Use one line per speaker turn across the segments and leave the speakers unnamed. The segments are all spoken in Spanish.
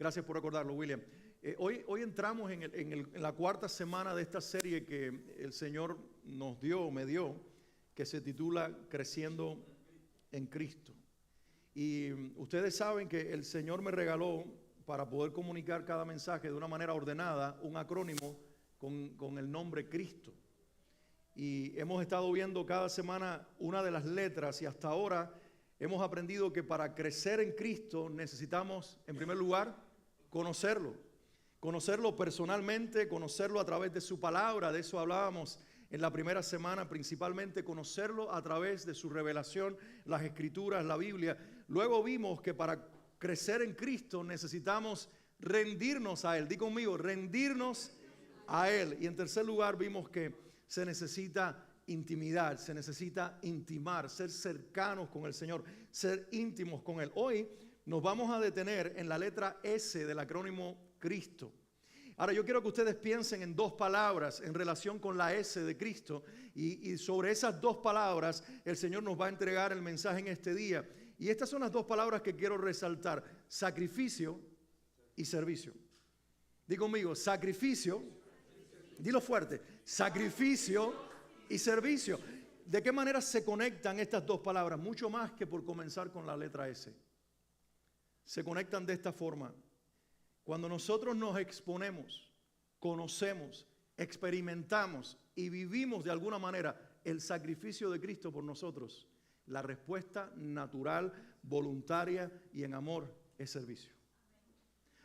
Gracias por recordarlo, William. Hoy entramos en la cuarta semana de esta serie que el Señor me dio, que se titula Creciendo en Cristo. Y ustedes saben que el Señor me regaló, para poder comunicar cada mensaje de una manera ordenada, un acrónimo con el nombre Cristo. Y hemos estado viendo cada semana una de las letras, y hasta ahora hemos aprendido que para crecer en Cristo necesitamos, en primer lugar, conocerlo personalmente, conocerlo a través de su palabra. De eso hablábamos en la primera semana, principalmente conocerlo a través de su revelación, las Escrituras, la Biblia. Luego vimos que para crecer en Cristo necesitamos rendirnos a Él. Di conmigo, rendirnos a Él. Y en tercer lugar vimos que se necesita intimidad, se necesita intimar, ser cercanos con el Señor, ser íntimos con Él. Hoy nos vamos a detener en la letra S del acrónimo Cristo. Ahora yo quiero que ustedes piensen en dos palabras en relación con la S de Cristo, y sobre esas dos palabras el Señor nos va a entregar el mensaje en este día. Y estas son las dos palabras que quiero resaltar: sacrificio y servicio. Diga conmigo, sacrificio, dilo fuerte, sacrificio y servicio. ¿De qué manera se conectan estas dos palabras? Mucho más que por comenzar con la letra S. Se conectan de esta forma. Cuando nosotros nos exponemos, conocemos, experimentamos y vivimos de alguna manera el sacrificio de Cristo por nosotros, la respuesta natural, voluntaria y en amor es servicio.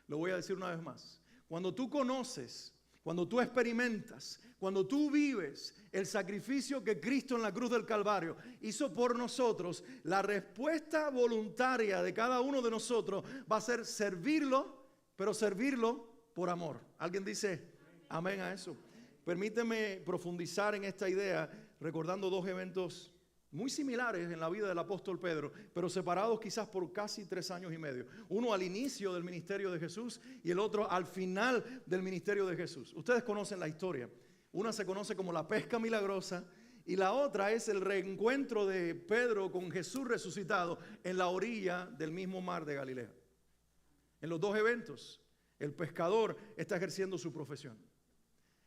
Lo voy a decir una vez más. Cuando tú conoces, cuando tú experimentas, cuando tú vives el sacrificio que Cristo en la cruz del Calvario hizo por nosotros, la respuesta voluntaria de cada uno de nosotros va a ser servirlo, pero servirlo por amor. ¿Alguien dice amén a eso? Permíteme profundizar en esta idea recordando dos eventos muy similares en la vida del apóstol Pedro, pero separados quizás por casi 3 años y medio. Uno al inicio del ministerio de Jesús y el otro al final del ministerio de Jesús. Ustedes conocen la historia. Una se conoce como la pesca milagrosa y la otra es el reencuentro de Pedro con Jesús resucitado en la orilla del mismo mar de Galilea. En los dos eventos, el pescador está ejerciendo su profesión.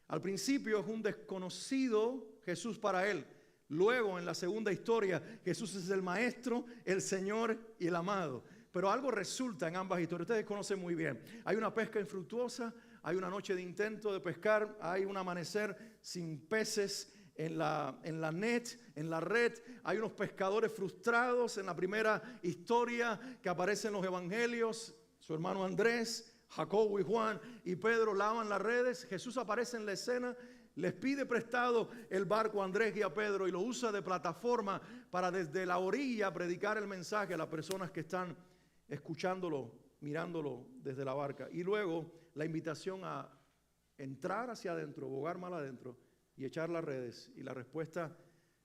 Al principio es un desconocido Jesús para él. Luego, en la segunda historia, Jesús es el Maestro, el Señor y el amado. Pero algo resulta en ambas historias. Ustedes conocen muy bien. Hay una pesca infructuosa, hay una noche de intento de pescar, hay un amanecer sin peces en la red. Hay unos pescadores frustrados en la primera historia que aparece en los evangelios. Su hermano Andrés, Jacobo y Juan y Pedro lavan las redes. Jesús aparece en la escena. Les pide prestado el barco a Andrés y a Pedro y lo usa de plataforma para desde la orilla predicar el mensaje a las personas que están escuchándolo, mirándolo desde la barca. Y luego la invitación a entrar hacia adentro, bogar mal adentro y echar las redes. Y la respuesta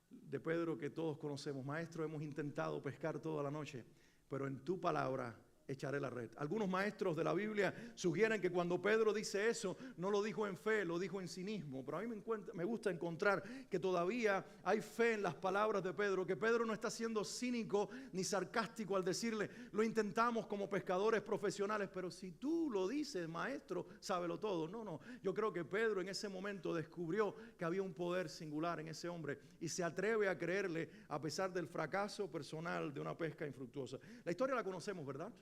de Pedro que todos conocemos: Maestro, hemos intentado pescar toda la noche, pero en tu palabra echaré la red. Algunos maestros de la Biblia sugieren que cuando Pedro dice eso, no lo dijo en fe, lo dijo en cinismo. Pero a mí me gusta encontrar que todavía hay fe en las palabras de Pedro, que Pedro no está siendo cínico ni sarcástico al decirle: lo intentamos como pescadores profesionales, pero si tú lo dices, maestro, sábelo todo. No, yo creo que Pedro en ese momento descubrió que había un poder singular en ese hombre y se atreve a creerle a pesar del fracaso personal de una pesca infructuosa. La historia la conocemos, ¿verdad?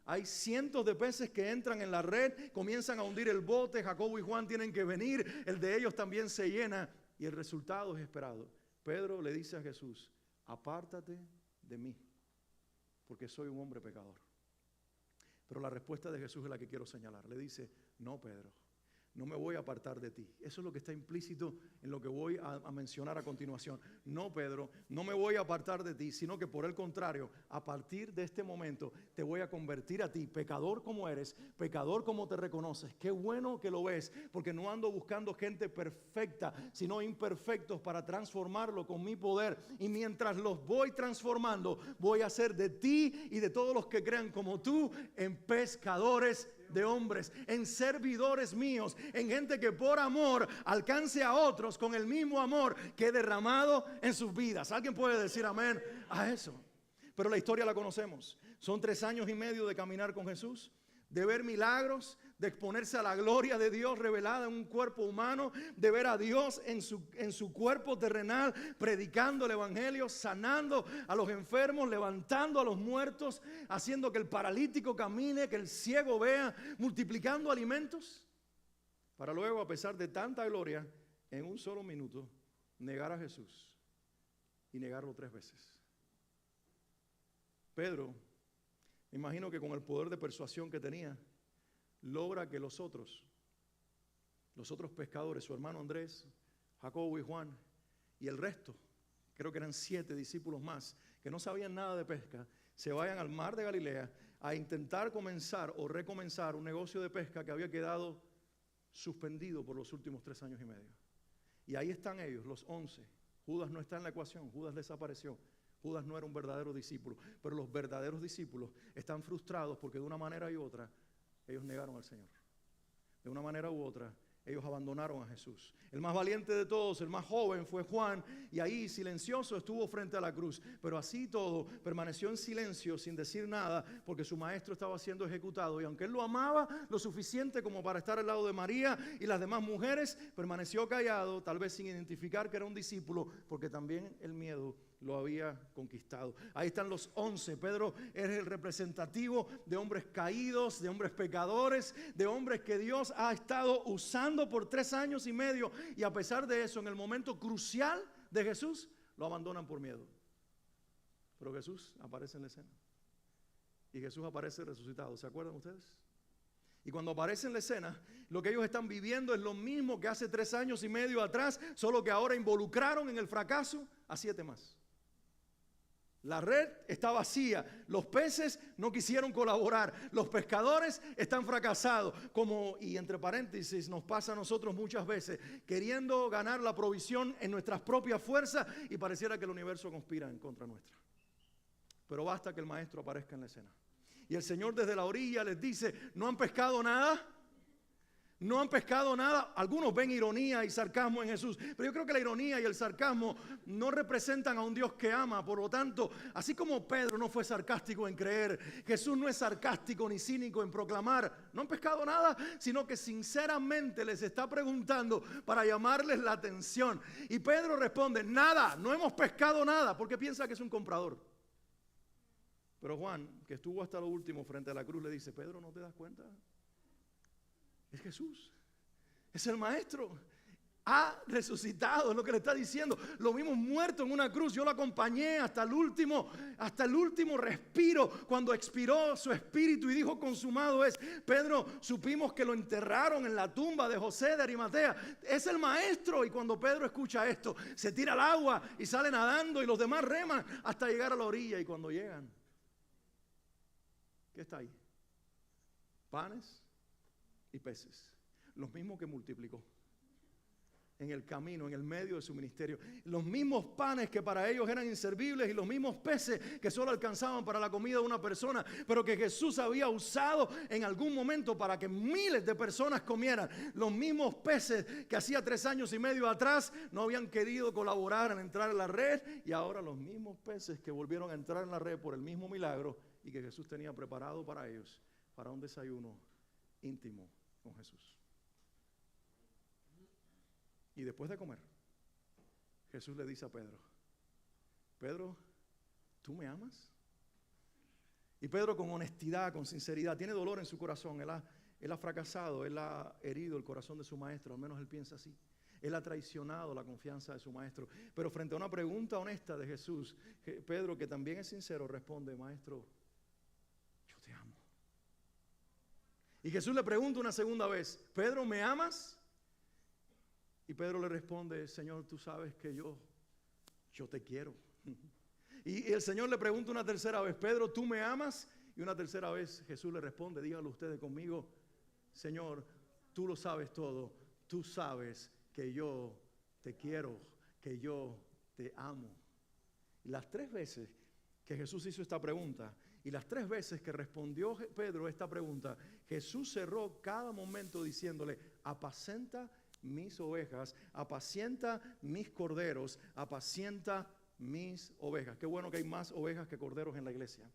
Hay cientos de peces que entran en la red, comienzan a hundir el bote, Jacobo y Juan tienen que venir, el de ellos también se llena y el resultado es esperado. Pedro le dice a Jesús: apártate de mí, porque soy un hombre pecador. Pero la respuesta de Jesús es la que quiero señalar. Le dice: no, Pedro, no me voy a apartar de ti. Eso es lo que está implícito en lo que voy a mencionar a continuación. No, Pedro, no me voy a apartar de ti, sino que por el contrario, a partir de este momento te voy a convertir a ti, pecador como eres, pecador como te reconoces. Qué bueno que lo ves, porque no ando buscando gente perfecta, sino imperfectos para transformarlo con mi poder. Y mientras los voy transformando, voy a hacer de ti y de todos los que crean como tú en pescadores de hombres, en servidores míos, en gente que por amor alcance a otros con el mismo amor que he derramado en sus vidas. ¿Alguien puede decir amén a eso? Pero la historia la conocemos. Son 3 años y medio de caminar con Jesús. de ver milagros, de exponerse a la gloria de Dios revelada en un cuerpo humano, de ver a Dios en su cuerpo terrenal, predicando el evangelio, sanando a los enfermos, levantando a los muertos, haciendo que el paralítico camine, que el ciego vea, multiplicando alimentos, para luego, a pesar de tanta gloria, en un solo minuto, negar a Jesús y negarlo 3 veces. Pedro, me imagino que con el poder de persuasión que tenía, logra que los otros pescadores, su hermano Andrés, Jacobo y Juan, y el resto, creo que eran 7 discípulos más, que no sabían nada de pesca, se vayan al mar de Galilea a intentar comenzar o recomenzar un negocio de pesca que había quedado suspendido por los últimos 3 años y medio. Y ahí están ellos, los 11. Judas no está en la ecuación, Judas desapareció. Judas no era un verdadero discípulo, pero los verdaderos discípulos están frustrados porque de una manera u otra ellos negaron al Señor. De una manera u otra ellos abandonaron a Jesús. El más valiente de todos, el más joven, fue Juan, y ahí silencioso estuvo frente a la cruz, pero así todo permaneció en silencio sin decir nada porque su maestro estaba siendo ejecutado, y aunque él lo amaba lo suficiente como para estar al lado de María y las demás mujeres, permaneció callado, tal vez sin identificar que era un discípulo, porque también el miedo lo había conquistado. Ahí están los 11. Pedro es el representativo de hombres caídos, de hombres pecadores, de hombres que Dios ha estado usando por 3 años y medio, y a pesar de eso, en el momento crucial de Jesús, lo abandonan por miedo. Pero Jesús aparece en la escena, y Jesús aparece resucitado. ¿Se acuerdan ustedes? Y cuando aparece en la escena, lo que ellos están viviendo es lo mismo que hace 3 años y medio atrás, solo que ahora involucraron en el fracaso a 7 más. La red está vacía, los peces no quisieron colaborar, los pescadores están fracasados, y entre paréntesis nos pasa a nosotros muchas veces, queriendo ganar la provisión en nuestras propias fuerzas, y pareciera que el universo conspira en contra nuestra. Pero basta que el maestro aparezca en la escena. Y el Señor desde la orilla les dice: ¿no han pescado nada? No han pescado nada. Algunos ven ironía y sarcasmo en Jesús, pero yo creo que la ironía y el sarcasmo no representan a un Dios que ama. Por lo tanto, así como Pedro no fue sarcástico en creer, Jesús no es sarcástico ni cínico en proclamar no han pescado nada, sino que sinceramente les está preguntando para llamarles la atención. Y Pedro responde: nada, no hemos pescado nada, porque piensa que es un comprador. Pero Juan, que estuvo hasta lo último frente a la cruz, le dice: Pedro, ¿no te das cuenta? Es Jesús, es el maestro, ha resucitado, es lo que le está diciendo. Lo vimos muerto en una cruz, yo lo acompañé hasta el último respiro, cuando expiró su espíritu y dijo: consumado es. Pedro, supimos que lo enterraron en la tumba de José de Arimatea, es el maestro. Y cuando Pedro escucha esto, se tira al agua y sale nadando, y los demás reman hasta llegar a la orilla. Y cuando llegan, ¿qué está ahí? Panes y peces, los mismos que multiplicó en el camino, en el medio de su ministerio. Los mismos panes que para ellos eran inservibles, y los mismos peces que solo alcanzaban para la comida de una persona, pero que Jesús había usado en algún momento para que miles de personas comieran. Los mismos peces que hacía 3 años y medio atrás no habían querido colaborar en entrar en la red, y ahora los mismos peces que volvieron a entrar en la red por el mismo milagro, y que Jesús tenía preparado para ellos, para un desayuno íntimo con Jesús. Y después de comer, Jesús le dice a Pedro: Pedro, ¿tú me amas? Y Pedro, con honestidad, con sinceridad, tiene dolor en su corazón. Él ha fracasado, él ha herido el corazón de su maestro, al menos él piensa así. Él ha traicionado la confianza de su maestro. Pero frente a una pregunta honesta de Jesús, Pedro, que también es sincero, responde: maestro, yo te amo. Y Jesús le pregunta una segunda vez: Pedro, ¿me amas? Y Pedro le responde: Señor, tú sabes que yo te quiero. Y el Señor le pregunta una tercera vez: Pedro, ¿tú me amas? Y una tercera vez Jesús le responde, díganlo ustedes conmigo: Señor, tú lo sabes todo. Tú sabes que yo te quiero, que yo te amo. Y las 3 veces que Jesús hizo esta pregunta, y las 3 veces que respondió Pedro esta pregunta, Jesús cerró cada momento diciéndole: apacenta mis ovejas, apacienta mis corderos, apacienta mis ovejas. Qué bueno que hay más ovejas que corderos en la iglesia.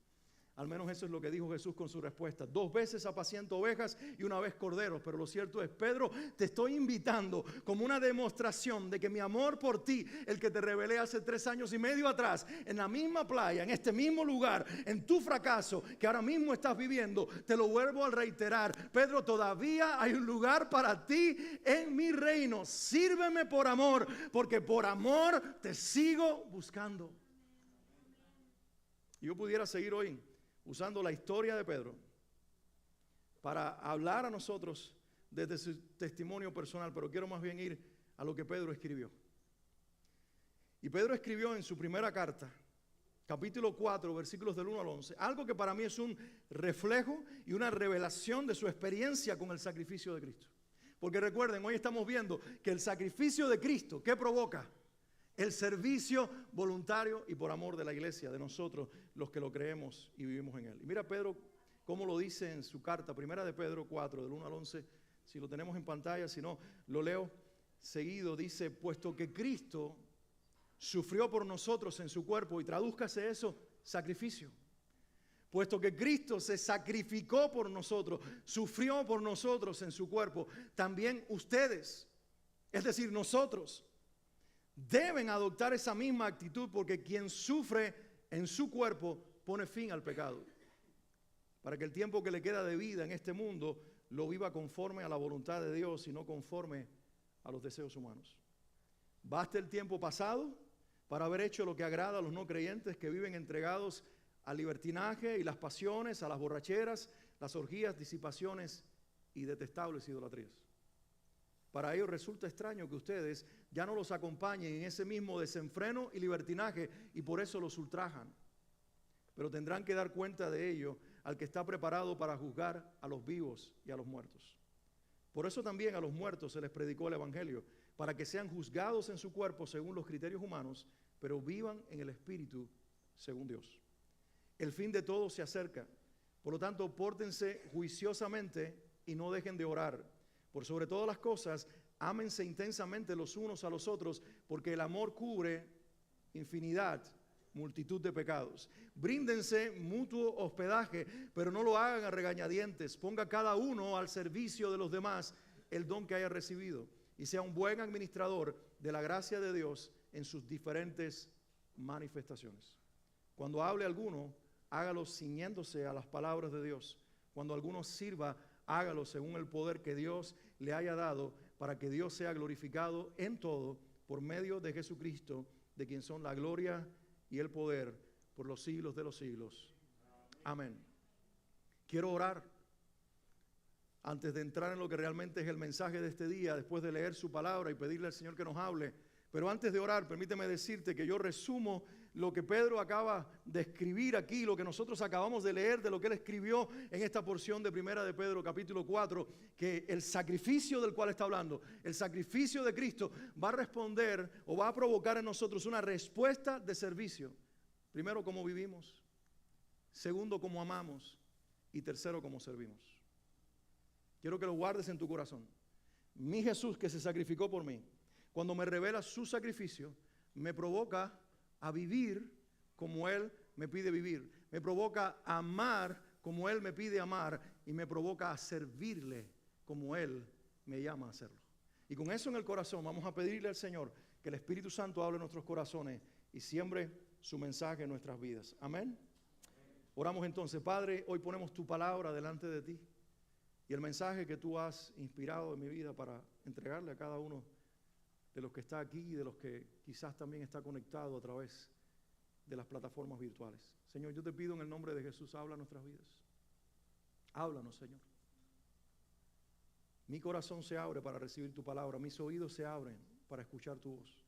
Al menos eso es lo que dijo Jesús con su respuesta. 2 veces apaciento ovejas y 1 vez corderos. Pero lo cierto es, Pedro, te estoy invitando como una demostración de que mi amor por ti, el que te revelé hace 3 años y medio atrás, en la misma playa, en este mismo lugar, en tu fracaso que ahora mismo estás viviendo, te lo vuelvo a reiterar. Pedro, todavía hay un lugar para ti en mi reino. Sírveme por amor, porque por amor te sigo buscando. Y yo pudiera seguir hoy usando la historia de Pedro para hablar a nosotros desde su testimonio personal, pero quiero más bien ir a lo que Pedro escribió. Y Pedro escribió en su primera carta, capítulo 4, versículos del 1 al 11, algo que para mí es un reflejo y una revelación de su experiencia con el sacrificio de Cristo. Porque recuerden, hoy estamos viendo que el sacrificio de Cristo, ¿qué provoca? El servicio voluntario y por amor de la iglesia, de nosotros, los que lo creemos y vivimos en él. Y mira Pedro cómo lo dice en su carta, primera de Pedro 4, del 1 al 11, si lo tenemos en pantalla, si no, lo leo seguido. Dice, puesto que Cristo sufrió por nosotros en su cuerpo, y tradúzcase eso, sacrificio. Puesto que Cristo se sacrificó por nosotros, sufrió por nosotros en su cuerpo, también ustedes, es decir, nosotros, deben adoptar esa misma actitud, porque quien sufre en su cuerpo pone fin al pecado, para que el tiempo que le queda de vida en este mundo lo viva conforme a la voluntad de Dios y no conforme a los deseos humanos. Basta el tiempo pasado para haber hecho lo que agrada a los no creyentes que viven entregados al libertinaje y las pasiones, a las borracheras, las orgías, disipaciones y detestables idolatrías. Para ellos resulta extraño que ustedes ya no los acompañen en ese mismo desenfreno y libertinaje, y por eso los ultrajan. Pero tendrán que dar cuenta de ello al que está preparado para juzgar a los vivos y a los muertos. Por eso también a los muertos se les predicó el evangelio, para que sean juzgados en su cuerpo según los criterios humanos, pero vivan en el espíritu según Dios. El fin de todo se acerca. Por lo tanto, pórtense juiciosamente y no dejen de orar. Por sobre todas las cosas, ámense intensamente los unos a los otros, porque el amor cubre infinidad, multitud de pecados. Bríndense mutuo hospedaje, pero no lo hagan a regañadientes. Ponga cada uno al servicio de los demás el don que haya recibido, y sea un buen administrador de la gracia de Dios en sus diferentes manifestaciones. Cuando hable alguno, hágalo ciñéndose a las palabras de Dios. Cuando alguno sirva, hágalo según el poder que Dios le haya dado, para que Dios sea glorificado en todo por medio de Jesucristo, de quien son la gloria y el poder por los siglos de los siglos. Amén. Quiero orar antes de entrar en lo que realmente es el mensaje de este día, después de leer su palabra y pedirle al Señor que nos hable. Pero antes de orar, permíteme decirte que yo resumo lo que Pedro acaba de escribir aquí, lo que nosotros acabamos de leer de lo que él escribió en esta porción de Primera de Pedro, capítulo 4, que el sacrificio del cual está hablando, el sacrificio de Cristo, va a responder o va a provocar en nosotros una respuesta de servicio. Primero, cómo vivimos. Segundo, cómo amamos. Y tercero, cómo servimos. Quiero que lo guardes en tu corazón. Mi Jesús, que se sacrificó por mí, cuando me revela su sacrificio, me provoca a vivir como Él me pide vivir. Me provoca a amar como Él me pide amar, y me provoca a servirle como Él me llama a hacerlo. Y con eso en el corazón vamos a pedirle al Señor que el Espíritu Santo hable en nuestros corazones y siembre su mensaje en nuestras vidas. Amén. Oramos entonces. Padre, hoy ponemos tu palabra delante de ti y el mensaje que tú has inspirado en mi vida para entregarle a cada uno de los que está aquí y de los que quizás también está conectado a través de las plataformas virtuales. Señor, yo te pido en el nombre de Jesús, habla nuestras vidas. Háblanos, Señor. Mi corazón se abre para recibir tu palabra, mis oídos se abren para escuchar tu voz.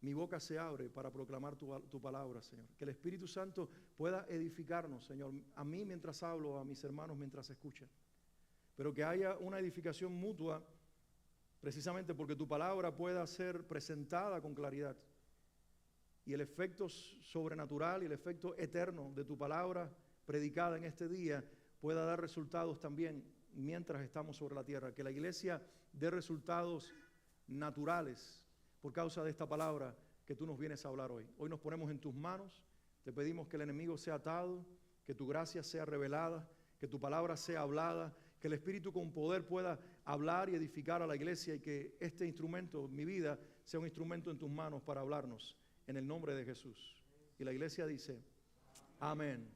Mi boca se abre para proclamar tu palabra, Señor. Que el Espíritu Santo pueda edificarnos, Señor, a mí mientras hablo, a mis hermanos mientras escuchan. Pero que haya una edificación mutua, precisamente porque tu palabra pueda ser presentada con claridad. Y el efecto sobrenatural y el efecto eterno de tu palabra predicada en este día pueda dar resultados también mientras estamos sobre la tierra. Que la iglesia dé resultados naturales por causa de esta palabra que tú nos vienes a hablar hoy. Hoy nos ponemos en tus manos Te pedimos que el enemigo sea atado, que tu gracia sea revelada, que tu palabra sea hablada, que el Espíritu con poder pueda hablar y edificar a la iglesia y que este instrumento, mi vida, sea un instrumento en tus manos para hablarnos en el nombre de Jesús. Y la iglesia dice, amén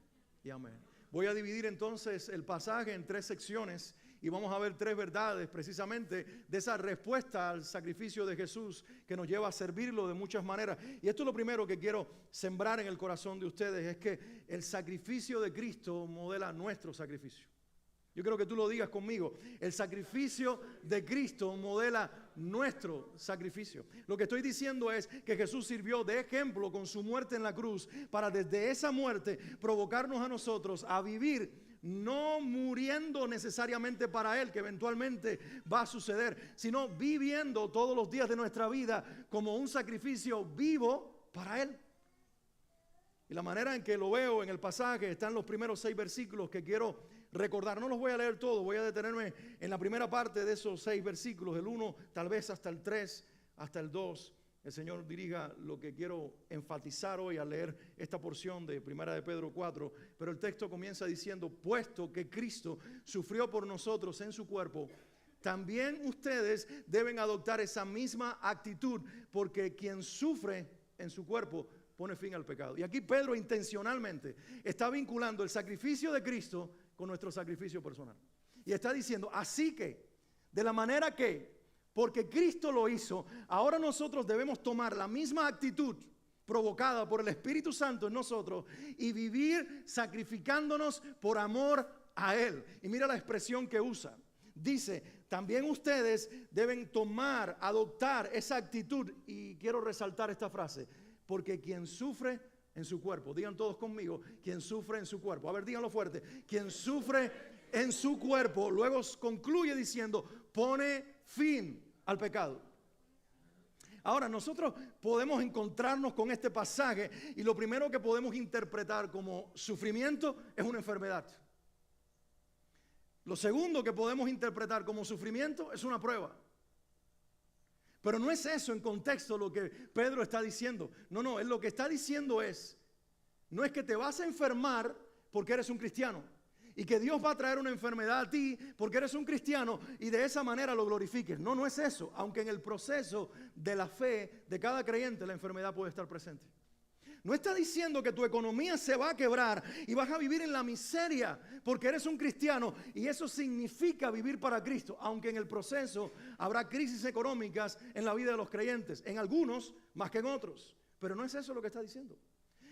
y amén. Voy a dividir entonces el pasaje en 3 secciones y vamos a ver 3 verdades precisamente de esa respuesta al sacrificio de Jesús que nos lleva a servirlo de muchas maneras. Y esto es lo primero que quiero sembrar en el corazón de ustedes, es que el sacrificio de Cristo modela nuestro sacrificio. Yo quiero que tú lo digas conmigo. El sacrificio de Cristo modela nuestro sacrificio. Lo que estoy diciendo es que Jesús sirvió de ejemplo con su muerte en la cruz para desde esa muerte provocarnos a nosotros a vivir no muriendo necesariamente para Él, que eventualmente va a suceder, sino viviendo todos los días de nuestra vida como un sacrificio vivo para Él. Y la manera en que lo veo en el pasaje están los primeros 6 versículos que quiero recordar. No los voy a leer todos, voy a detenerme en la primera parte de esos 6 versículos, el 1 tal vez hasta el 3, hasta el 2. El Señor dirija lo que quiero enfatizar hoy al leer esta porción de Primera de Pedro 4, pero el texto comienza diciendo, puesto que Cristo sufrió por nosotros en su cuerpo, también ustedes deben adoptar esa misma actitud, porque quien sufre en su cuerpo pone fin al pecado. Y aquí Pedro intencionalmente está vinculando el sacrificio de Cristo con nuestro sacrificio personal. Y está diciendo, así que, de la manera que, porque Cristo lo hizo, ahora nosotros debemos tomar la misma actitud provocada por el Espíritu Santo en nosotros y vivir sacrificándonos por amor a Él. Y mira la expresión que usa. Dice, también ustedes deben tomar, adoptar esa actitud. Y quiero resaltar esta frase, porque quien sufre en su cuerpo, digan todos conmigo, quien sufre en su cuerpo. A ver, díganlo fuerte. Quien sufre en su cuerpo, luego concluye diciendo, pone fin al pecado. Ahora, nosotros podemos encontrarnos con este pasaje y lo primero que podemos interpretar como sufrimiento es una enfermedad. Lo segundo que podemos interpretar como sufrimiento es una prueba. Pero no es eso en contexto lo que Pedro está diciendo. No, él lo que está diciendo no es que te vas a enfermar porque eres un cristiano y que Dios va a traer una enfermedad a ti porque eres un cristiano y de esa manera lo glorifiques. No es eso, aunque en el proceso de la fe de cada creyente la enfermedad puede estar presente. No está diciendo que tu economía se va a quebrar y vas a vivir en la miseria porque eres un cristiano y eso significa vivir para Cristo, aunque en el proceso habrá crisis económicas en la vida de los creyentes, en algunos más que en otros, pero no es eso lo que está diciendo.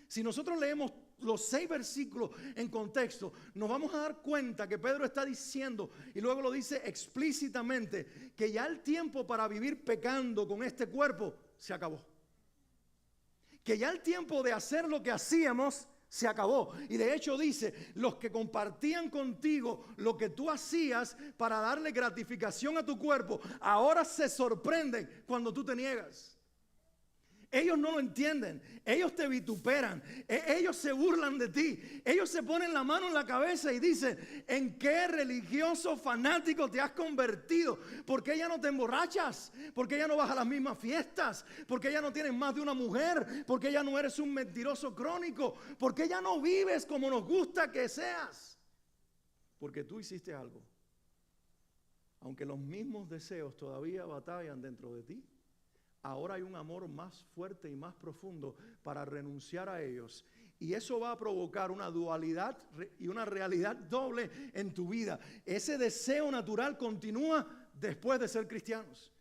Si nosotros leemos los 6 versículos en contexto, nos vamos a dar cuenta que Pedro está diciendo, y luego lo dice explícitamente, que ya el tiempo para vivir pecando con este cuerpo se acabó. Que ya el tiempo de hacer lo que hacíamos se acabó. Y de hecho dice, los que compartían contigo lo que tú hacías para darle gratificación a tu cuerpo, ahora se sorprenden cuando tú te niegas. Ellos no lo entienden, ellos te vituperan, ellos se burlan de ti, ellos se ponen la mano en la cabeza y dicen, ¿en qué religioso fanático te has convertido? ¿Por qué ya no te emborrachas? ¿Por qué ya no vas a las mismas fiestas? ¿Por qué ya no tienes más de una mujer? ¿Por qué ya no eres un mentiroso crónico? ¿Por qué ya no vives como nos gusta que seas? Porque tú hiciste algo. Aunque los mismos deseos todavía batallan dentro de ti, ahora hay un amor más fuerte y más profundo para renunciar a ellos. Y eso va a provocar una dualidad y una realidad doble en tu vida. Ese deseo natural continúa después de ser cristianos.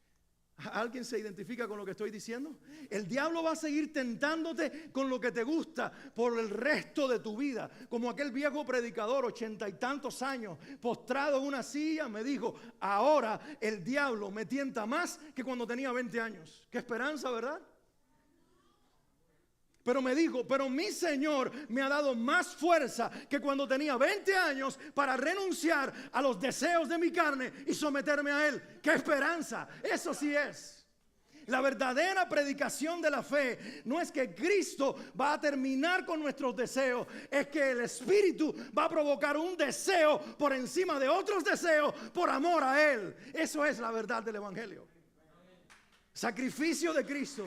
¿Alguien se identifica con lo que estoy diciendo? El diablo va a seguir tentándote con lo que te gusta por el resto de tu vida. Como aquel viejo predicador, 80 y tantos años, postrado en una silla, me dijo, ahora el diablo me tienta más que cuando tenía 20 años. Qué esperanza, ¿verdad? Pero me dijo, pero mi Señor me ha dado más fuerza que cuando tenía 20 años para renunciar a los deseos de mi carne y someterme a Él. ¡Qué esperanza! Eso sí es. La verdadera predicación de la fe no es que Cristo va a terminar con nuestros deseos, es que el Espíritu va a provocar un deseo por encima de otros deseos por amor a Él. Eso es la verdad del Evangelio. Sacrificio de Cristo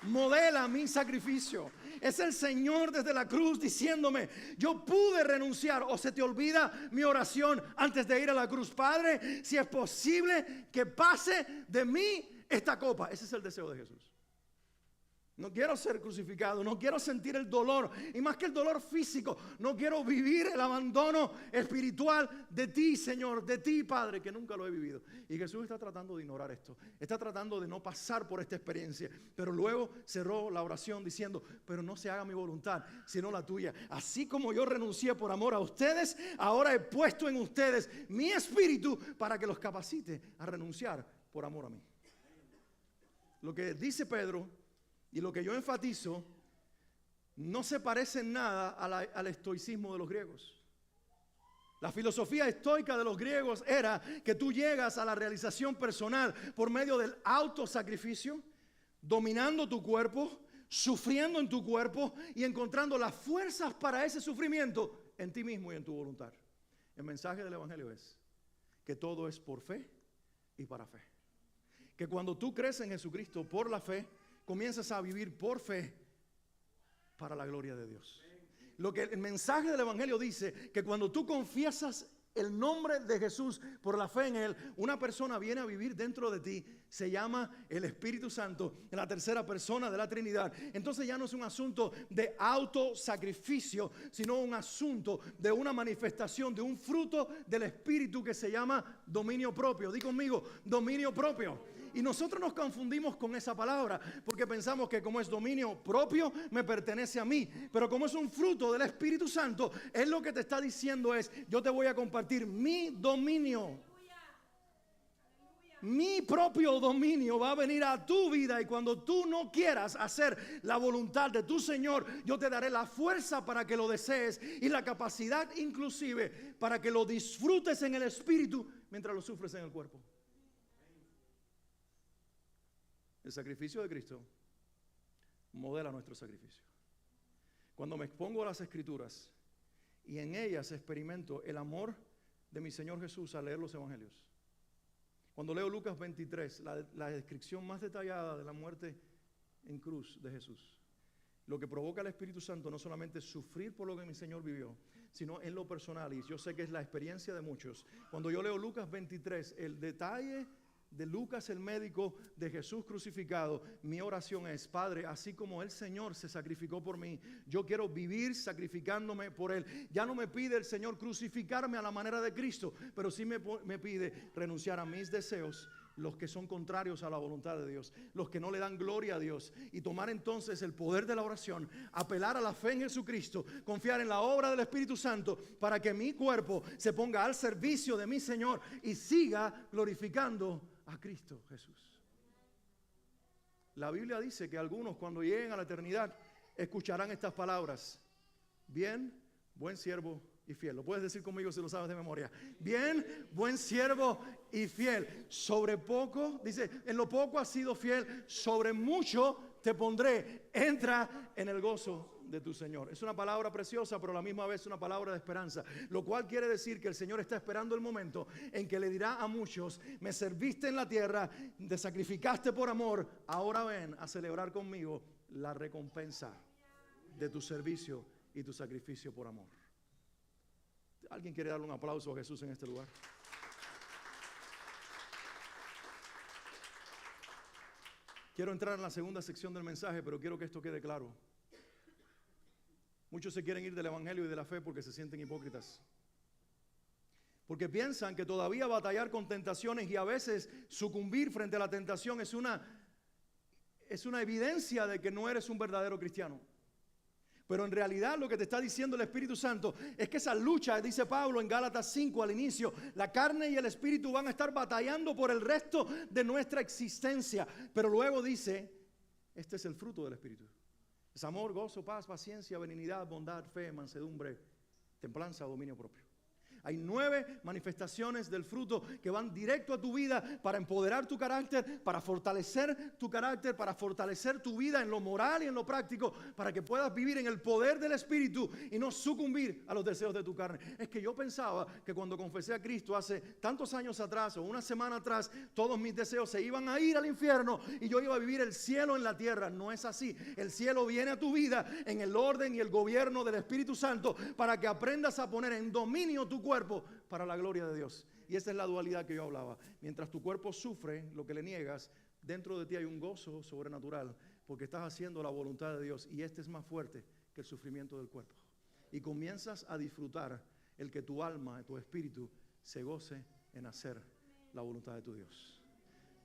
modela mi sacrificio. Es el Señor desde la cruz diciéndome, yo pude renunciar. O se te olvida mi oración antes de ir a la cruz. Padre, si es posible que pase de mí esta copa. Ese es el deseo de Jesús. No quiero ser crucificado, no quiero sentir el dolor, y más que el dolor físico, no quiero vivir el abandono espiritual de ti, Señor, de ti, Padre, que nunca lo he vivido. Y Jesús está tratando de ignorar esto, está tratando de no pasar por esta experiencia, pero luego cerró la oración diciendo, pero no se haga mi voluntad, sino la tuya. Así como yo renuncié por amor a ustedes, ahora he puesto en ustedes mi espíritu para que los capacite a renunciar por amor a mí. Lo que dice Pedro y lo que yo enfatizo no se parece en nada al estoicismo de los griegos. La filosofía estoica de los griegos era que tú llegas a la realización personal por medio del autosacrificio, dominando tu cuerpo, sufriendo en tu cuerpo y encontrando las fuerzas para ese sufrimiento en ti mismo y en tu voluntad. El mensaje del Evangelio es que todo es por fe y para fe. Que cuando tú crees en Jesucristo por la fe, comienzas a vivir por fe para la gloria de Dios. Lo que el mensaje del Evangelio dice, que cuando tú confiesas el nombre de Jesús por la fe en Él, una persona viene a vivir dentro de ti. Se llama el Espíritu Santo, la tercera persona de la Trinidad. Entonces ya no es un asunto de autosacrificio, sino un asunto de una manifestación, de un fruto del Espíritu que se llama dominio propio. Di conmigo, dominio propio. Y nosotros nos confundimos con esa palabra porque pensamos que como es dominio propio me pertenece a mí, pero como es un fruto del Espíritu Santo, Él lo que te está diciendo es, yo te voy a compartir mi dominio. Mi propio dominio va a venir a tu vida, y cuando tú no quieras hacer la voluntad de tu Señor, yo te daré la fuerza para que lo desees y la capacidad inclusive para que lo disfrutes en el Espíritu mientras lo sufres en el cuerpo. El sacrificio de Cristo modela nuestro sacrificio. Cuando me expongo a las Escrituras y en ellas experimento el amor de mi Señor Jesús al leer los Evangelios. Cuando leo Lucas 23, la descripción más detallada de la muerte en cruz de Jesús, lo que provoca el Espíritu Santo no solamente sufrir por lo que mi Señor vivió, sino en lo personal, y yo sé que es la experiencia de muchos. Cuando yo leo Lucas 23, el detalle de Lucas, el médico de Jesús crucificado, mi oración es, Padre, así como el Señor se sacrificó por mí, yo quiero vivir sacrificándome por Él. Ya no me pide el Señor crucificarme a la manera de Cristo, pero sí me pide renunciar a mis deseos, los que son contrarios a la voluntad de Dios, los que no le dan gloria a Dios, y tomar entonces el poder de la oración, apelar a la fe en Jesucristo, confiar en la obra del Espíritu Santo para que mi cuerpo se ponga al servicio de mi Señor y siga glorificando a Cristo Jesús. La Biblia dice que algunos, cuando lleguen a la eternidad, escucharán estas palabras: bien, buen siervo y fiel. Lo puedes decir conmigo si lo sabes de memoria. Bien, buen siervo y fiel. Sobre poco, dice, en lo poco has sido fiel, sobre mucho te pondré. Entra en el gozo de tu Señor. Es una palabra preciosa, pero a la misma vez una palabra de esperanza, lo cual quiere decir que el Señor está esperando el momento en que le dirá a muchos: me serviste en la tierra, te sacrificaste por amor, ahora ven a celebrar conmigo la recompensa de tu servicio y tu sacrificio por amor. ¿Alguien quiere darle un aplauso a Jesús en este lugar? Quiero entrar en la segunda sección del mensaje, pero quiero que esto quede claro. Muchos se quieren ir del Evangelio y de la fe porque se sienten hipócritas, porque piensan que todavía batallar con tentaciones y a veces sucumbir frente a la tentación es una evidencia de que no eres un verdadero cristiano. Pero en realidad lo que te está diciendo el Espíritu Santo es que esa lucha, dice Pablo en Gálatas 5 al inicio, la carne y el Espíritu van a estar batallando por el resto de nuestra existencia. Pero luego dice, este es el fruto del Espíritu: es amor, gozo, paz, paciencia, benignidad, bondad, fe, mansedumbre, templanza, dominio propio. Hay 9 manifestaciones del fruto que van directo a tu vida para empoderar tu carácter, para fortalecer tu carácter, para fortalecer tu vida en lo moral y en lo práctico, para que puedas vivir en el poder del Espíritu y no sucumbir a los deseos de tu carne. Es que yo pensaba que cuando confesé a Cristo hace tantos años atrás o una semana atrás, todos mis deseos se iban a ir al infierno y yo iba a vivir el cielo en la tierra. No es así. El cielo viene a tu vida en el orden y el gobierno del Espíritu Santo para que aprendas a poner en dominio tu cuerpo para la gloria de Dios. Y esa es la dualidad que yo hablaba. Mientras tu cuerpo sufre lo que le niegas, dentro de ti hay un gozo sobrenatural porque estás haciendo la voluntad de Dios y este es más fuerte que el sufrimiento del cuerpo. Y comienzas a disfrutar el que tu alma, tu espíritu se goce en hacer la voluntad de tu Dios.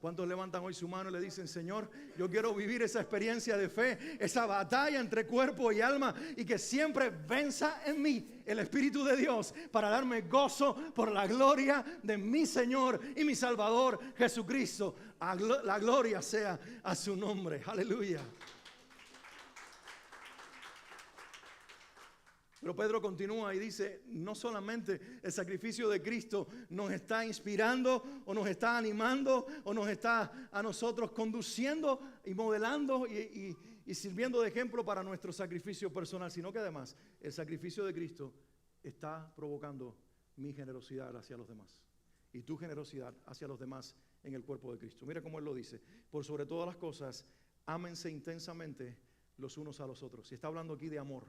¿Cuántos levantan hoy su mano y le dicen, Señor, yo quiero vivir esa experiencia de fe, esa batalla entre cuerpo y alma y que siempre venza en mí el Espíritu de Dios para darme gozo por la gloria de mi Señor y mi Salvador Jesucristo? La gloria sea a su nombre. Aleluya. Pero Pedro continúa y dice, no solamente el sacrificio de Cristo nos está inspirando o nos está animando o nos está a nosotros conduciendo y modelando y sirviendo de ejemplo para nuestro sacrificio personal, sino que además el sacrificio de Cristo está provocando mi generosidad hacia los demás y tu generosidad hacia los demás en el cuerpo de Cristo. Mira cómo él lo dice, por sobre todas las cosas, ámense intensamente los unos a los otros. Y está hablando aquí de amor.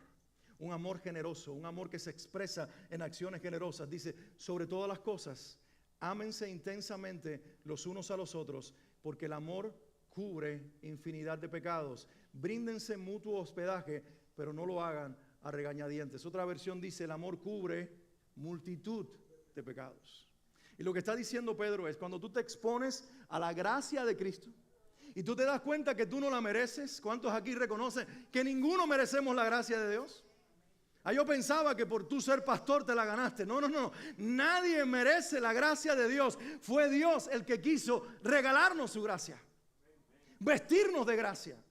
Un amor generoso, un amor que se expresa en acciones generosas. Dice, sobre todas las cosas, ámense intensamente los unos a los otros, porque el amor cubre infinidad de pecados. Bríndense mutuo hospedaje, pero no lo hagan a regañadientes. Otra versión dice, el amor cubre multitud de pecados. Y lo que está diciendo Pedro es, cuando tú te expones a la gracia de Cristo, y tú te das cuenta que tú no la mereces. ¿Cuántos aquí reconocen que ninguno merecemos la gracia de Dios? Yo pensaba que por tú ser pastor te la ganaste. No. Nadie merece la gracia de Dios. Fue Dios el que quiso regalarnos su gracia. Vestirnos de gracia.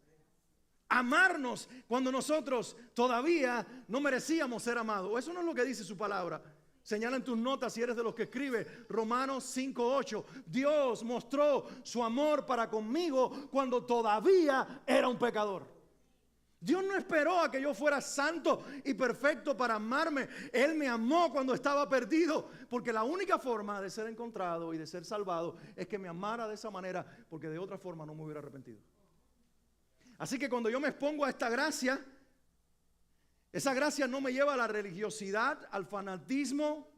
Amarnos cuando nosotros todavía no merecíamos ser amados. Eso no es lo que dice su palabra. Señala en tus notas si eres de los que escribe Romanos 5:8. Dios mostró su amor para conmigo cuando todavía era un pecador. Dios no esperó a que yo fuera santo y perfecto para amarme. Él me amó cuando estaba perdido, porque la única forma de ser encontrado y de ser salvado es que me amara de esa manera, porque de otra forma no me hubiera arrepentido. Así que cuando yo me expongo a esta gracia, esa gracia no me lleva a la religiosidad, al fanatismo,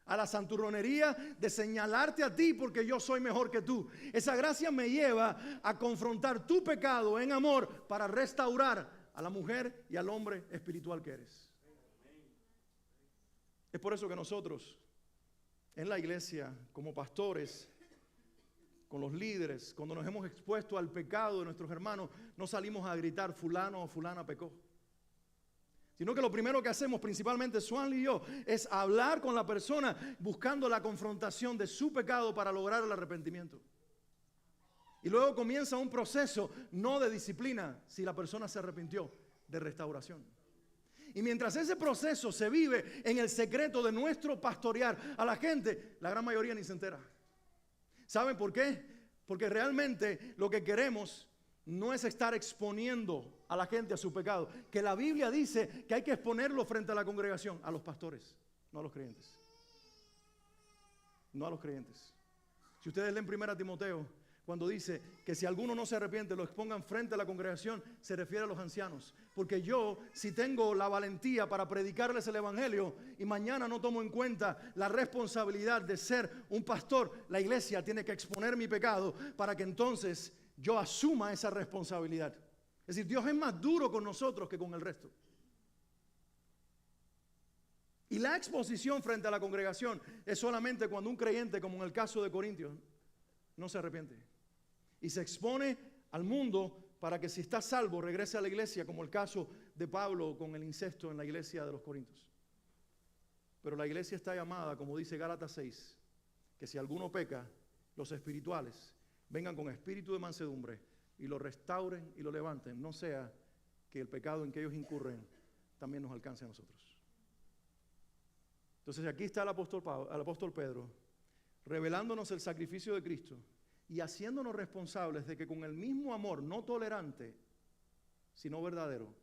a la santurronería de señalarte a ti porque yo soy mejor que tú. Esa gracia me lleva a confrontar tu pecado en amor para restaurar a la mujer y al hombre espiritual que eres. Es por eso que nosotros en la iglesia, como pastores, con los líderes, cuando nos hemos expuesto al pecado de nuestros hermanos, no salimos a gritar fulano o fulana pecó, sino que lo primero que hacemos, principalmente Swan y yo, es hablar con la persona buscando la confrontación de su pecado para lograr el arrepentimiento. Y luego comienza un proceso no de disciplina, si la persona se arrepintió, de restauración. Y mientras ese proceso se vive en el secreto de nuestro pastorear a la gente, la gran mayoría ni se entera. ¿Saben por qué? Porque realmente lo que queremos no es estar exponiendo a la gente a su pecado. Que la Biblia dice que hay que exponerlo frente a la congregación, a los pastores, no a los creyentes. No a los creyentes. Si ustedes leen 1 Timoteo, cuando dice que si alguno no se arrepiente, lo expongan frente a la congregación, se refiere a los ancianos. Porque yo, si tengo la valentía para predicarles el evangelio y mañana no tomo en cuenta la responsabilidad de ser un pastor, la iglesia tiene que exponer mi pecado para que entonces yo asuma esa responsabilidad. Es decir, Dios es más duro con nosotros que con el resto. Y la exposición frente a la congregación es solamente cuando un creyente, como en el caso de Corintios, no se arrepiente. Y se expone al mundo para que si está salvo regrese a la iglesia, como el caso de Pablo con el incesto en la iglesia de los Corintios. Pero la iglesia está llamada, como dice Gálatas 6, que si alguno peca, los espirituales vengan con espíritu de mansedumbre y lo restauren y lo levanten, no sea que el pecado en que ellos incurren también nos alcance a nosotros. Entonces aquí está el apóstol Pedro, revelándonos el sacrificio de Cristo y haciéndonos responsables de que con el mismo amor, no tolerante, sino verdadero,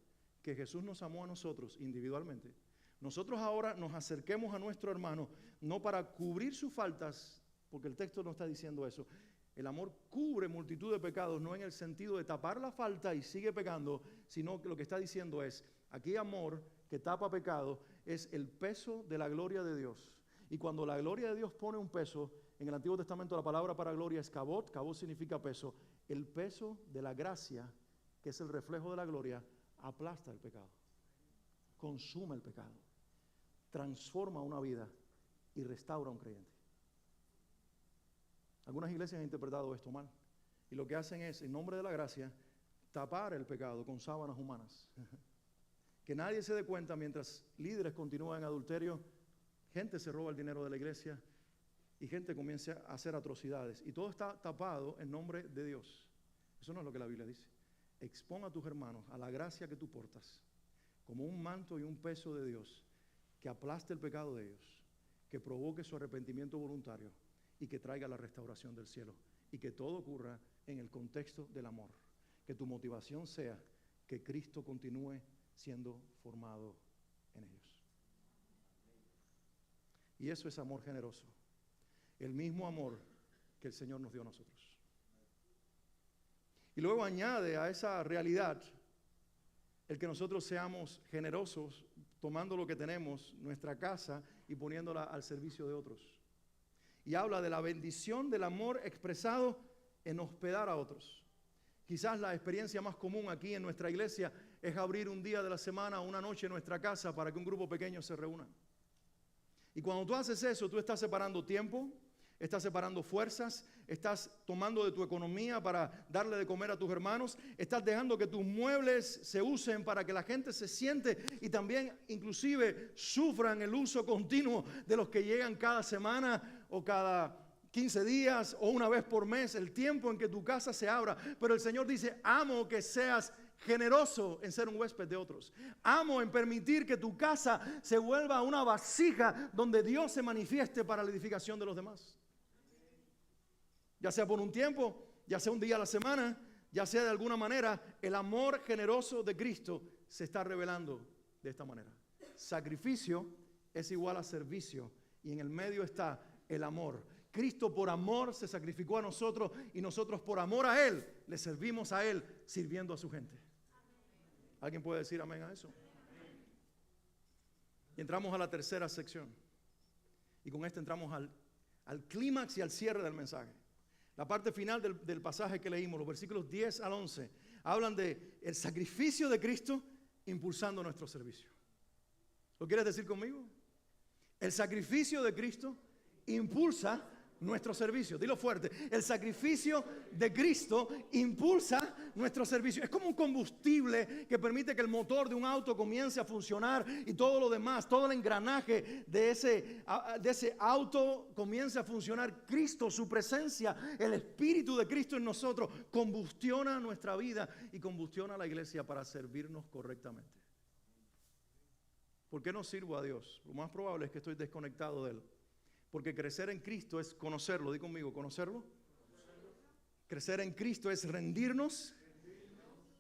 que Jesús nos amó a nosotros individualmente, nosotros ahora nos acerquemos a nuestro hermano, no para cubrir sus faltas, porque el texto no está diciendo eso. El amor cubre multitud de pecados, no en el sentido de tapar la falta y sigue pecando, sino que lo que está diciendo es, aquí amor que tapa pecado es el peso de la gloria de Dios. Y cuando la gloria de Dios pone un peso, en el Antiguo Testamento la palabra para gloria es kabod, kabod significa peso. El peso de la gracia, que es el reflejo de la gloria, aplasta el pecado, consume el pecado, transforma una vida y restaura a un creyente. Algunas iglesias han interpretado esto mal y lo que hacen es, en nombre de la gracia, tapar el pecado con sábanas humanas. Que nadie se dé cuenta mientras líderes continúan en adulterio, gente se roba el dinero de la iglesia y gente comienza a hacer atrocidades. Y todo está tapado en nombre de Dios. Eso no es lo que la Biblia dice. Expón a tus hermanos a la gracia que tú portas como un manto y un peso de Dios que aplaste el pecado de ellos, que provoque su arrepentimiento voluntario y que traiga la restauración del cielo. Y que todo ocurra en el contexto del amor. Que tu motivación sea que Cristo continúe siendo formado en ellos. Y eso es amor generoso. El mismo amor que el Señor nos dio a nosotros. Y luego añade a esa realidad el que nosotros seamos generosos, tomando lo que tenemos, nuestra casa, y poniéndola al servicio de otros. Y habla de la bendición del amor expresado en hospedar a otros. Quizás la experiencia más común aquí en nuestra iglesia es abrir un día de la semana o una noche en nuestra casa para que un grupo pequeño se reúna. Y cuando tú haces eso, tú estás separando tiempo, estás separando fuerzas, estás tomando de tu economía para darle de comer a tus hermanos, estás dejando que tus muebles se usen para que la gente se siente y también inclusive sufran el uso continuo de los que llegan cada semana o cada 15 días o una vez por mes, el tiempo en que tu casa se abra. Pero el Señor dice, amo que seas generoso en ser un huésped de otros. Amo en permitir que tu casa se vuelva una vasija donde Dios se manifieste para la edificación de los demás. Ya sea por un tiempo, ya sea un día a la semana, ya sea de alguna manera, el amor generoso de Cristo se está revelando de esta manera. Sacrificio es igual a servicio y en el medio está el amor. Cristo por amor se sacrificó a nosotros y nosotros por amor a Él le servimos a Él sirviendo a su gente. ¿Alguien puede decir amén a eso? Y entramos a la tercera sección. Y con esto entramos al clímax y al cierre del mensaje. La parte final del pasaje que leímos, los versículos 10 al 11, hablan de el sacrificio de Cristo impulsando nuestro servicio. ¿Lo quieres decir conmigo? El sacrificio de Cristo impulsa nuestro servicio. Dilo fuerte. El sacrificio de Cristo impulsa nuestro servicio. Es como un combustible que permite que el motor de un auto comience a funcionar y todo lo demás, todo el engranaje de ese auto comience a funcionar. Cristo, su presencia, el Espíritu de Cristo en nosotros combustiona nuestra vida y combustiona la iglesia para servirnos correctamente. ¿Por qué no sirvo a Dios? Lo más probable es que estoy desconectado de Él. Porque crecer en Cristo es conocerlo. Di conmigo, ¿conocerlo? Crecer en Cristo es rendirnos.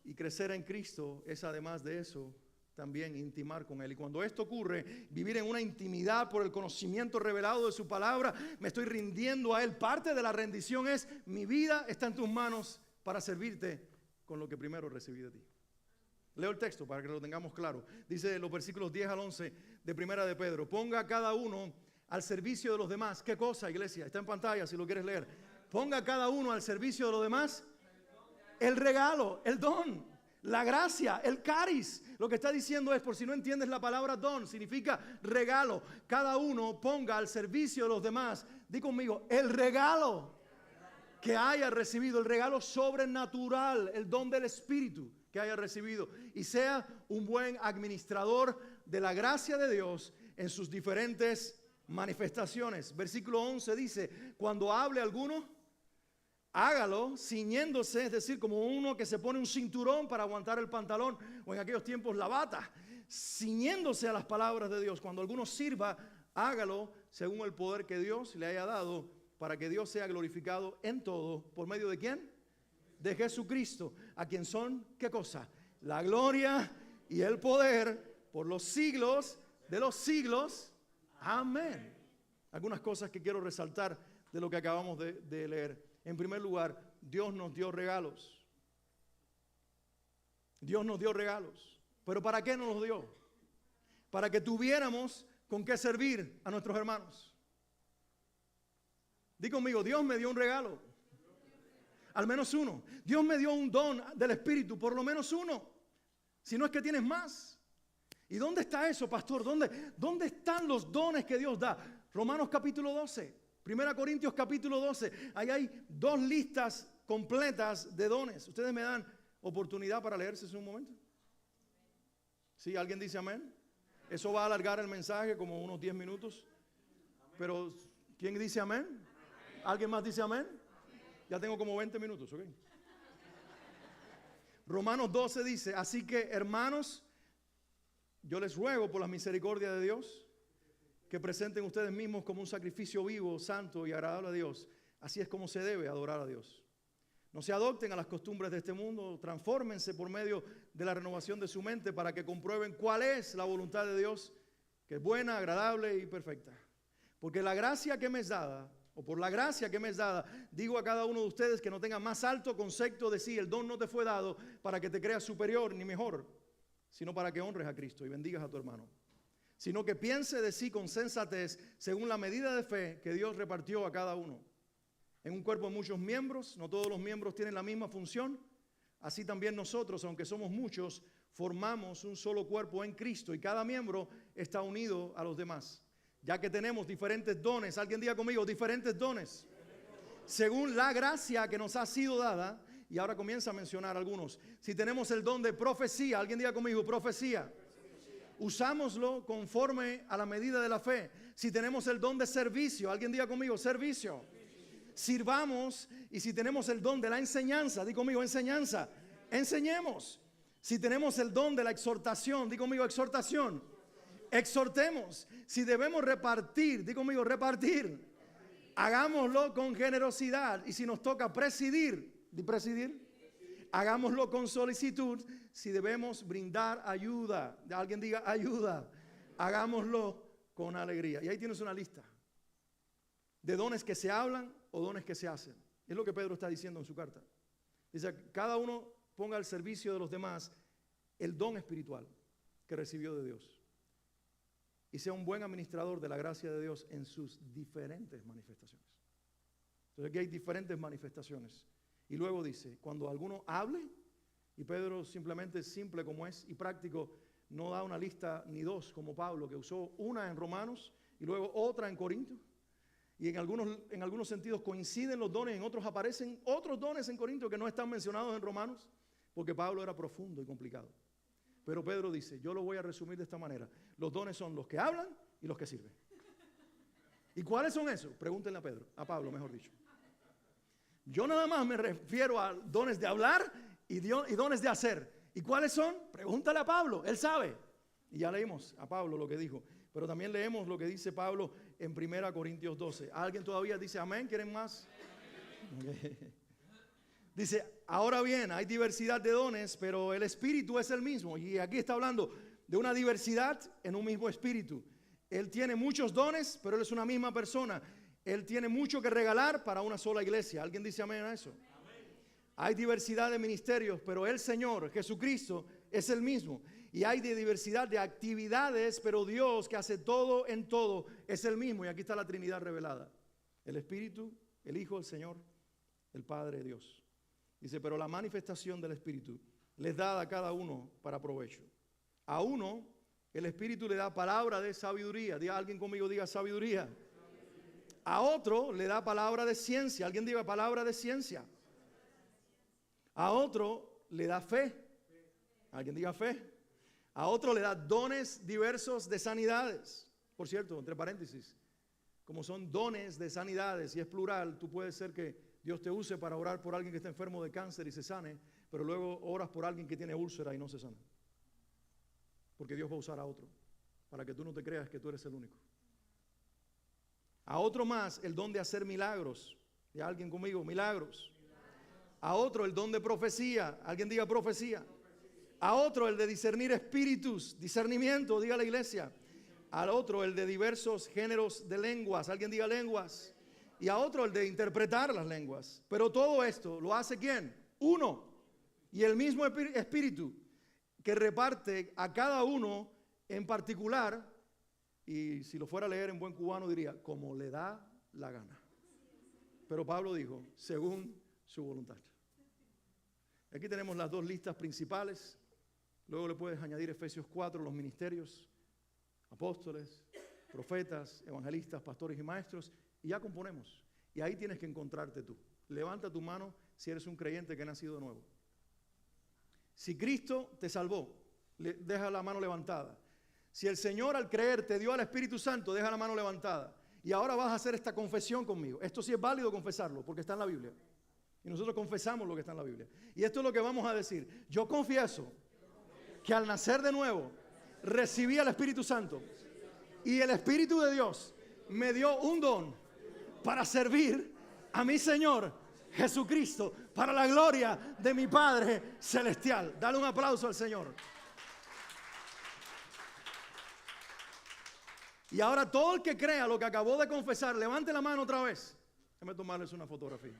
Y crecer en Cristo es, además de eso, también intimar con Él. Y cuando esto ocurre, vivir en una intimidad por el conocimiento revelado de su palabra, me estoy rindiendo a Él. Parte de la rendición es, mi vida está en tus manos para servirte con lo que primero recibí de ti. Leo el texto para que lo tengamos claro. Dice los versículos 10 al 11 de Primera de Pedro. Ponga a cada uno al servicio de los demás. ¿Qué cosa, iglesia? Está en pantalla si lo quieres leer. Ponga a cada uno al servicio de los demás el regalo, el don, la gracia, el caris. Lo que está diciendo es, por si no entiendes la palabra don, significa regalo. Cada uno ponga al servicio de los demás. Di conmigo, el regalo que haya recibido, el regalo sobrenatural, el don del Espíritu que haya recibido, y sea un buen administrador de la gracia de Dios en sus diferentes manifestaciones. Versículo 11 dice, cuando hable alguno, hágalo ciñéndose, es decir, como uno que se pone un cinturón para aguantar el pantalón, o en aquellos tiempos la bata, ciñéndose a las palabras de Dios. Cuando alguno sirva, Hágalo según el poder que Dios le haya dado para que Dios sea glorificado en todo. ¿Por medio de quién? De Jesucristo, a quien son, ¿qué cosa? La gloria y el poder por los siglos de los siglos. Amén. Algunas cosas que quiero resaltar de lo que acabamos de leer. En primer lugar, Dios nos dio regalos. Dios nos dio regalos. ¿Pero para qué nos los dio? Para que tuviéramos con qué servir a nuestros hermanos. Di conmigo, Dios me dio un regalo. Al menos uno. Dios me dio un don del Espíritu, por lo menos uno. Si no es que tienes más. ¿Y dónde está eso, pastor? ¿Dónde están los dones que Dios da? Romanos capítulo 12, 1 Corintios capítulo 12. Ahí hay 2 listas completas de dones. ¿Ustedes me dan oportunidad para leerse en un momento? ¿Sí? ¿Alguien dice amén? Eso va a alargar el mensaje como unos 10 minutos. Pero, ¿quién dice amén? ¿Alguien más dice amén? Ya tengo como 20 minutos, ¿ok? Romanos 12 dice, así que hermanos, yo les ruego por la misericordia de Dios que presenten ustedes mismos como un sacrificio vivo, santo y agradable a Dios. Así es como se debe adorar a Dios. No se adopten a las costumbres de este mundo, transfórmense por medio de la renovación de su mente para que comprueben cuál es la voluntad de Dios, que es buena, agradable y perfecta. Porque la gracia que me es dada, o por la gracia que me es dada, digo a cada uno de ustedes que no tenga más alto concepto de sí. El don no te fue dado para que te creas superior ni mejor, sino para que honres a Cristo y bendigas a tu hermano. Sino que piense de sí con sensatez, según la medida de fe que Dios repartió a cada uno. En un cuerpo de muchos miembros, no todos los miembros tienen la misma función. Así también nosotros, aunque somos muchos, formamos un solo cuerpo en Cristo y cada miembro está unido a los demás. Ya que tenemos diferentes dones, alguien diga conmigo, diferentes dones, según la gracia que nos ha sido dada. Y ahora comienza a mencionar algunos. Si tenemos el don de profecía, alguien diga conmigo, profecía. Usámoslo conforme a la medida de la fe. Si tenemos el don de servicio, alguien diga conmigo, servicio. Sirvamos. Y si tenemos el don de la enseñanza, di conmigo, enseñanza, enseñemos. Si tenemos el don de la exhortación, di conmigo, exhortación, exhortemos. Si debemos repartir, di conmigo, repartir, hagámoslo con generosidad. Y si nos toca presidir, di presidir, hagámoslo con solicitud. Si debemos brindar ayuda, alguien diga ayuda, hagámoslo con alegría. Y ahí tienes una lista de dones que se hablan o dones que se hacen. Es lo que Pedro está diciendo en su carta. Dice, cada uno ponga al servicio de los demás el don espiritual que recibió de Dios. Y sea un buen administrador de la gracia de Dios en sus diferentes manifestaciones. Entonces aquí hay diferentes manifestaciones. Y luego dice, cuando alguno hable, y Pedro simplemente simple como es y práctico, no da una lista ni 2 como Pablo, que usó una en Romanos y luego otra en Corintios. Y en algunos sentidos coinciden los dones, en otros aparecen otros dones en Corintios que no están mencionados en Romanos, porque Pablo era profundo y complicado. Pero Pedro dice, yo lo voy a resumir de esta manera. Los dones son los que hablan y los que sirven. ¿Y cuáles son esos? Pregúntenle a Pablo, mejor dicho. Yo nada más me refiero a dones de hablar y dones de hacer. ¿Y cuáles son? Pregúntale a Pablo, él sabe. Y ya leímos a Pablo lo que dijo. Pero también leemos lo que dice Pablo en 1 Corintios 12. ¿Alguien todavía dice amén? ¿Quieren más? Okay. Dice, ahora bien, hay diversidad de dones, pero el espíritu es el mismo. Y aquí está hablando de una diversidad en un mismo espíritu. Él tiene muchos dones, pero él es una misma persona. Él tiene mucho que regalar para una sola iglesia. ¿Alguien dice amén a eso? Amén. Hay diversidad de ministerios, pero el Señor, Jesucristo, es el mismo. Y hay de diversidad de actividades, pero Dios, que hace todo en todo, es el mismo. Y aquí está la Trinidad revelada. El Espíritu, el Hijo, el Señor, el Padre, Dios. Dice, pero la manifestación del Espíritu les da a cada uno para provecho. A uno, el Espíritu le da palabra de sabiduría. Diga alguien conmigo, diga sabiduría. A otro le da palabra de ciencia. Alguien diga palabra de ciencia. A otro le da fe. Alguien diga fe. A otro le da dones diversos de sanidades. Por cierto, entre paréntesis, como son dones de sanidades y es plural, tú puedes ser que Dios te use para orar por alguien que está enfermo de cáncer y se sane, pero luego oras por alguien que tiene úlcera y no se sana. Porque Dios va a usar a otro, para que tú no te creas que tú eres el único. A otro más el don de hacer milagros. ¿Y alguien conmigo? Milagros. A otro el don de profecía. Alguien diga profecía. A otro el de discernir espíritus. Discernimiento, diga la iglesia. Al otro el de diversos géneros de lenguas. Alguien diga lenguas. Y a otro el de interpretar las lenguas. Pero todo esto lo hace ¿quién? Uno. Y el mismo espíritu que reparte a cada uno en particular. Y si lo fuera a leer en buen cubano diría, como le da la gana. Pero Pablo dijo, según su voluntad. Aquí tenemos las dos listas principales. Luego le puedes añadir Efesios 4, los ministerios, apóstoles, profetas, evangelistas, pastores y maestros. Y ya componemos. Y ahí tienes que encontrarte tú. Levanta tu mano si eres un creyente que ha nacido de nuevo. Si Cristo te salvó, deja la mano levantada. Si el Señor al creer te dio al Espíritu Santo, deja la mano levantada. Y ahora vas a hacer esta confesión conmigo. Esto sí es válido confesarlo, porque está en la Biblia. Y nosotros confesamos lo que está en la Biblia. Y esto es lo que vamos a decir. Yo confieso que al nacer de nuevo, recibí al Espíritu Santo. Y el Espíritu de Dios me dio un don para servir a mi Señor Jesucristo, para la gloria de mi Padre Celestial. Dale un aplauso al Señor. Y ahora todo el que crea lo que acabó de confesar, levante la mano otra vez. Déjame tomarles una fotografía.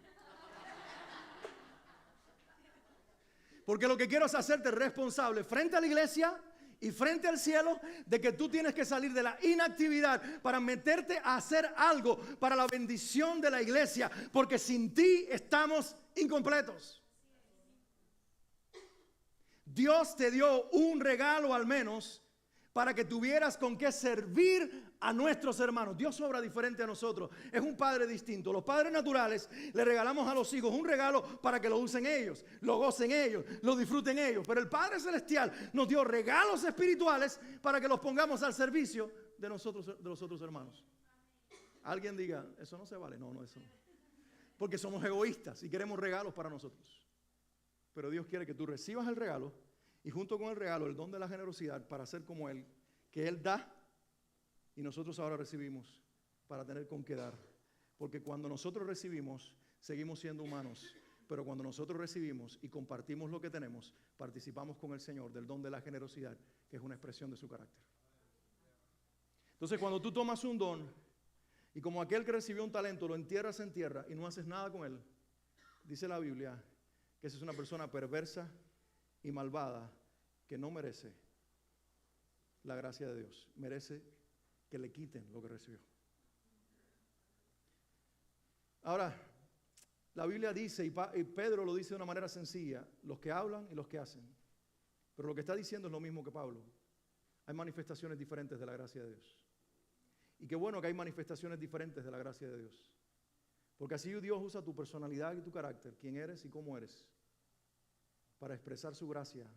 Porque lo que quiero es hacerte responsable frente a la iglesia y frente al cielo de que tú tienes que salir de la inactividad para meterte a hacer algo para la bendición de la iglesia. Porque sin ti estamos incompletos. Dios te dio un regalo al menos para que tuvieras con qué servir a nuestros hermanos. Dios obra diferente a nosotros. Es un padre distinto. Los padres naturales le regalamos a los hijos un regalo para que lo usen ellos, lo gocen ellos, lo disfruten ellos. Pero el Padre Celestial nos dio regalos espirituales para que los pongamos al servicio de nosotros, de los otros hermanos. Alguien diga, eso no se vale. No, eso no. Porque somos egoístas y queremos regalos para nosotros. Pero Dios quiere que tú recibas el regalo y junto con el regalo, el don de la generosidad para ser como Él, que Él da y nosotros ahora recibimos para tener con qué dar. Porque cuando nosotros recibimos, seguimos siendo humanos. Pero cuando nosotros recibimos y compartimos lo que tenemos, participamos con el Señor del don de la generosidad, que es una expresión de su carácter. Entonces, cuando tú tomas un don y como aquel que recibió un talento lo entierras en tierra y no haces nada con él, dice la Biblia que esa es una persona perversa y malvada que no merece la gracia de Dios, merece que le quiten lo que recibió. Ahora, la Biblia dice, y Pedro lo dice de una manera sencilla, los que hablan y los que hacen. Pero lo que está diciendo es lo mismo que Pablo. Hay manifestaciones diferentes de la gracia de Dios. Y qué bueno que hay manifestaciones diferentes de la gracia de Dios. Porque así Dios usa tu personalidad y tu carácter, quién eres y cómo eres, para expresar su gracia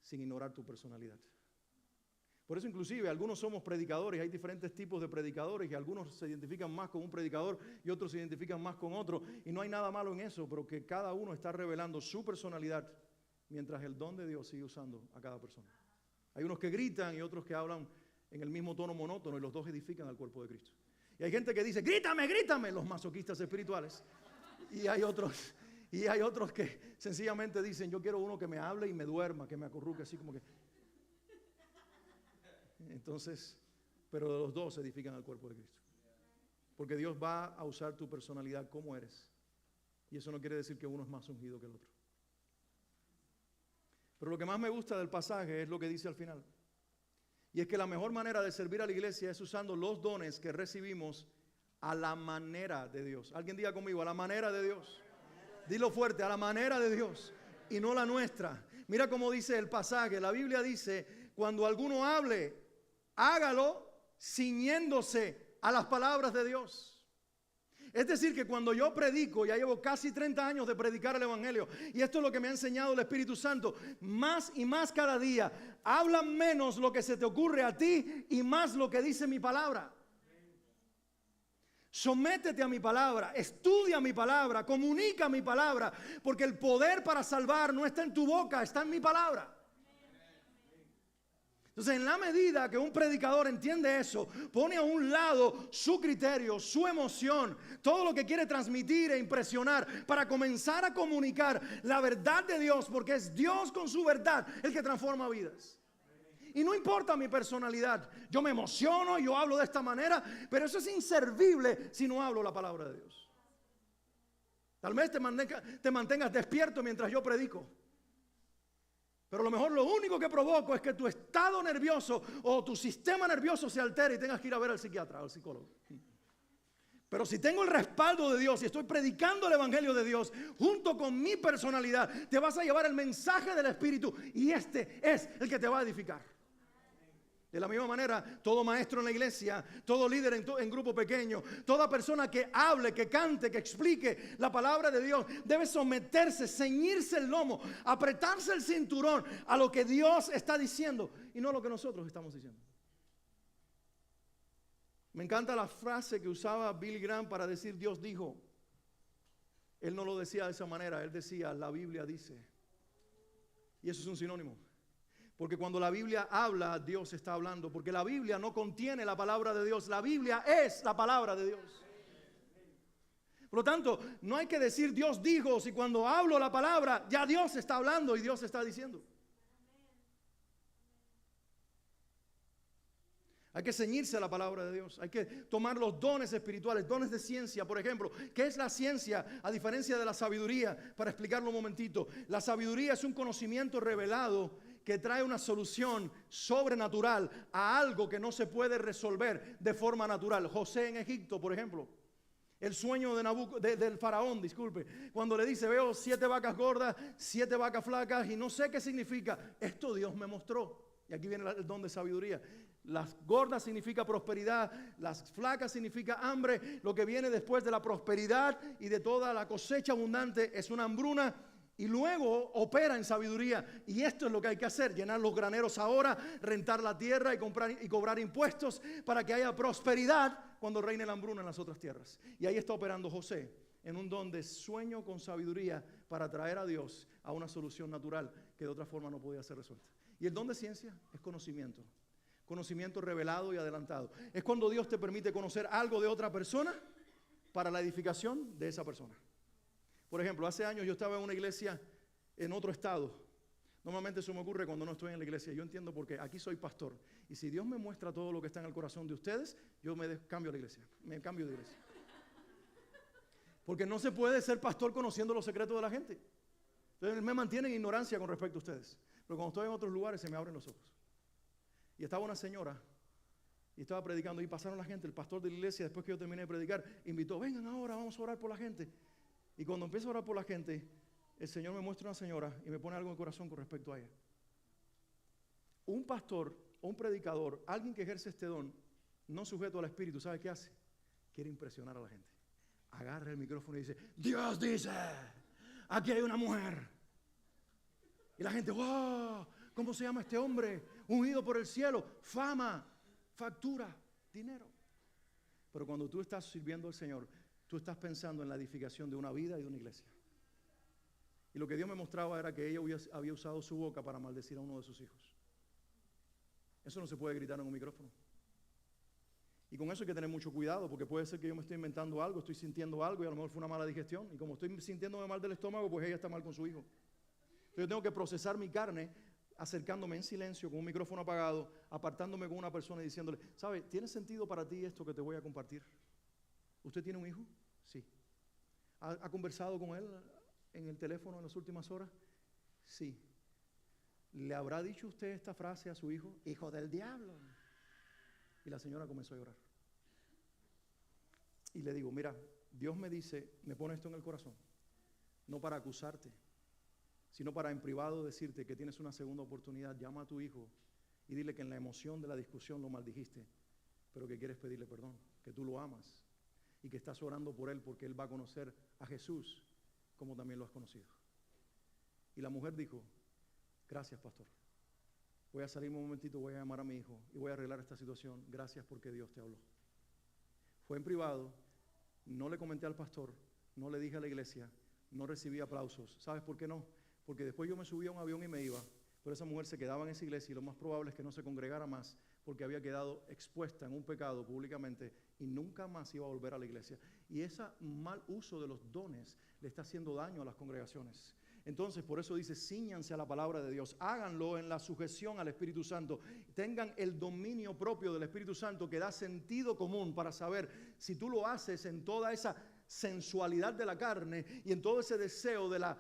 sin ignorar tu personalidad. Por eso inclusive algunos somos predicadores, hay diferentes tipos de predicadores y algunos se identifican más con un predicador y otros se identifican más con otro. Y no hay nada malo en eso, pero que cada uno está revelando su personalidad mientras el don de Dios sigue usando a cada persona. Hay unos que gritan y otros que hablan en el mismo tono monótono y los dos edifican al cuerpo de Cristo. Y hay gente que dice, grítame, grítame, los masoquistas espirituales. Y hay otros que sencillamente dicen, yo quiero uno que me hable y me duerma, que me acurruque así como que... Entonces, pero los dos se edifican al cuerpo de Cristo. Porque Dios va a usar tu personalidad como eres. Y eso no quiere decir que uno es más ungido que el otro. Pero lo que más me gusta del pasaje es lo que dice al final. Y es que la mejor manera de servir a la iglesia es usando los dones que recibimos a la manera de Dios. Alguien diga conmigo, a la manera de Dios. Dilo fuerte, a la manera de Dios y no la nuestra. Mira cómo dice el pasaje. La Biblia dice, cuando alguno hable, hágalo ciñéndose a las palabras de Dios. Es decir, que cuando yo predico, ya llevo casi 30 años de predicar el Evangelio, y esto es lo que me ha enseñado el Espíritu Santo, más y más cada día, habla menos lo que se te ocurre a ti y más lo que dice mi palabra. Sométete a mi palabra, estudia mi palabra, comunica mi palabra, porque el poder para salvar no está en tu boca, está en mi palabra. Entonces, en la medida que un predicador entiende eso, pone a un lado su criterio, su emoción, todo lo que quiere transmitir e impresionar para comenzar a comunicar la verdad de Dios, porque es Dios con su verdad el que transforma vidas. Y no importa mi personalidad, yo me emociono, yo hablo de esta manera, pero eso es inservible si no hablo la palabra de Dios. Tal vez te mantengas despierto mientras yo predico. Pero a lo mejor lo único que provoco es que tu estado nervioso o tu sistema nervioso se altere y tengas que ir a ver al psiquiatra o al psicólogo. Pero si tengo el respaldo de Dios y estoy predicando el evangelio de Dios junto con mi personalidad, te vas a llevar el mensaje del Espíritu y este es el que te va a edificar. De la misma manera, todo maestro en la iglesia, todo líder en grupo pequeño, toda persona que hable, que cante, que explique la palabra de Dios, debe someterse, ceñirse el lomo, apretarse el cinturón a lo que Dios está diciendo y no lo que nosotros estamos diciendo. Me encanta la frase que usaba Billy Graham para decir Dios dijo. Él no lo decía de esa manera, él decía la Biblia dice. Y eso es un sinónimo. Porque cuando la Biblia habla, Dios está hablando. Porque la Biblia no contiene la palabra de Dios. La Biblia es la palabra de Dios. Por lo tanto, no hay que decir Dios dijo, si cuando hablo la palabra, ya Dios está hablando y Dios está diciendo. Hay que ceñirse a la palabra de Dios. Hay que tomar los dones espirituales, dones de ciencia, por ejemplo. ¿Qué es la ciencia a diferencia de la sabiduría? Para explicarlo un momentito. La sabiduría es un conocimiento revelado que trae una solución sobrenatural a algo que no se puede resolver de forma natural. José en Egipto, por ejemplo. El sueño del faraón, disculpe. Cuando le dice, veo 7 vacas gordas, 7 vacas flacas y no sé qué significa. Esto Dios me mostró. Y aquí viene el don de sabiduría. Las gordas significa prosperidad, las flacas significa hambre. Lo que viene después de la prosperidad y de toda la cosecha abundante es una hambruna. Y luego opera en sabiduría. Y esto es lo que hay que hacer. Llenar los graneros ahora, rentar la tierra y cobrar impuestos para que haya prosperidad cuando reine la hambruna en las otras tierras. Y ahí está operando José en un don de sueño con sabiduría para traer a Dios a una solución natural que de otra forma no podía ser resuelta. Y el don de ciencia es conocimiento. Conocimiento revelado y adelantado. Es cuando Dios te permite conocer algo de otra persona para la edificación de esa persona. Por ejemplo, hace años yo estaba en una iglesia en otro estado. Normalmente eso me ocurre cuando no estoy en la iglesia. Yo entiendo porque aquí soy pastor. Y si Dios me muestra todo lo que está en el corazón de ustedes, yo cambio la iglesia. Me cambio de iglesia. Porque no se puede ser pastor conociendo los secretos de la gente. Entonces me mantienen en ignorancia con respecto a ustedes. Pero cuando estoy en otros lugares se me abren los ojos. Y estaba una señora y estaba predicando y pasaron la gente. El pastor de la iglesia, después que yo terminé de predicar, invitó, vengan ahora, vamos a orar por la gente. Y cuando empiezo a orar por la gente, el Señor me muestra una señora y me pone algo en el corazón con respecto a ella. Un pastor, un predicador, alguien que ejerce este don, no sujeto al Espíritu, ¿sabe qué hace? Quiere impresionar a la gente. Agarra el micrófono y dice, Dios dice, aquí hay una mujer. Y la gente, wow, ¿cómo se llama este hombre? Ungido por el cielo, fama, factura, dinero. Pero cuando tú estás sirviendo al Señor, tú estás pensando en la edificación de una vida y de una iglesia. Y lo que Dios me mostraba era que ella había usado su boca para maldecir a uno de sus hijos. Eso no se puede gritar en un micrófono. Y con eso hay que tener mucho cuidado, porque puede ser que yo me estoy inventando algo, estoy sintiendo algo y a lo mejor fue una mala digestión. Y como estoy sintiéndome mal del estómago, pues ella está mal con su hijo. Entonces yo tengo que procesar mi carne acercándome en silencio, con un micrófono apagado, apartándome con una persona y diciéndole, ¿sabe? ¿Tiene sentido para ti esto que te voy a compartir? ¿Usted tiene un hijo? Sí. ¿Ha conversado con él en el teléfono en las últimas horas? Sí. ¿Le habrá dicho usted esta frase a su hijo? Hijo del diablo. Y la señora comenzó a llorar. Y le digo, mira, Dios me dice, me pone esto en el corazón, no para acusarte, sino para en privado decirte que tienes una segunda oportunidad. Llama a tu hijo y dile que en la emoción de la discusión lo maldijiste, pero que quieres pedirle perdón, que tú lo amas y que estás orando por él porque él va a conocer a Jesús como también lo has conocido. Y la mujer dijo, gracias, pastor. Voy a salirme un momentito, voy a llamar a mi hijo y voy a arreglar esta situación. Gracias porque Dios te habló. Fue en privado, no le comenté al pastor, no le dije a la iglesia, no recibí aplausos. ¿Sabes por qué no? Porque después yo me subí a un avión y me iba, Pero esa mujer se quedaba en esa iglesia y lo más probable es que no se congregara más porque había quedado expuesta en un pecado públicamente y nunca más iba a volver a la iglesia. Y ese mal uso de los dones le está haciendo daño a las congregaciones. Entonces, por eso dice, cíñanse a la palabra de Dios, háganlo en la sujeción al Espíritu Santo, tengan el dominio propio del Espíritu Santo que da sentido común para saber si tú lo haces en toda esa sensualidad de la carne y en todo ese deseo de la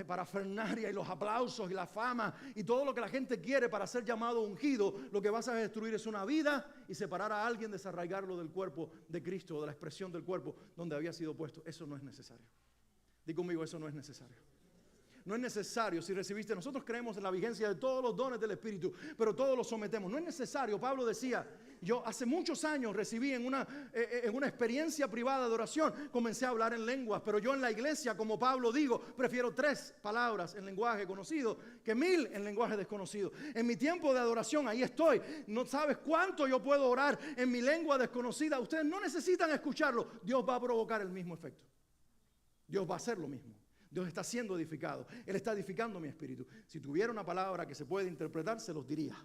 parafernalia y los aplausos y la fama y todo lo que la gente quiere para ser llamado ungido. Lo que vas a destruir es una vida y separar a alguien, desarraigarlo del cuerpo de Cristo, de la expresión del cuerpo donde había sido puesto. Eso no es necesario. Di conmigo, eso no es necesario. No es necesario si recibiste. Nosotros creemos en la vigencia de todos los dones del Espíritu, pero todos los sometemos. No es necesario. Pablo decía, yo hace muchos años recibí en una experiencia privada de oración, comencé a hablar en lenguas, pero yo en la iglesia, como Pablo digo, prefiero 3 palabras en lenguaje conocido que 1000 en lenguaje desconocido. En mi tiempo de adoración, ahí estoy. No sabes cuánto yo puedo orar en mi lengua desconocida. Ustedes no necesitan escucharlo. Dios va a provocar el mismo efecto. Dios va a hacer lo mismo. Dios está siendo edificado. Él está edificando mi espíritu. Si tuviera una palabra que se puede interpretar, se los diría.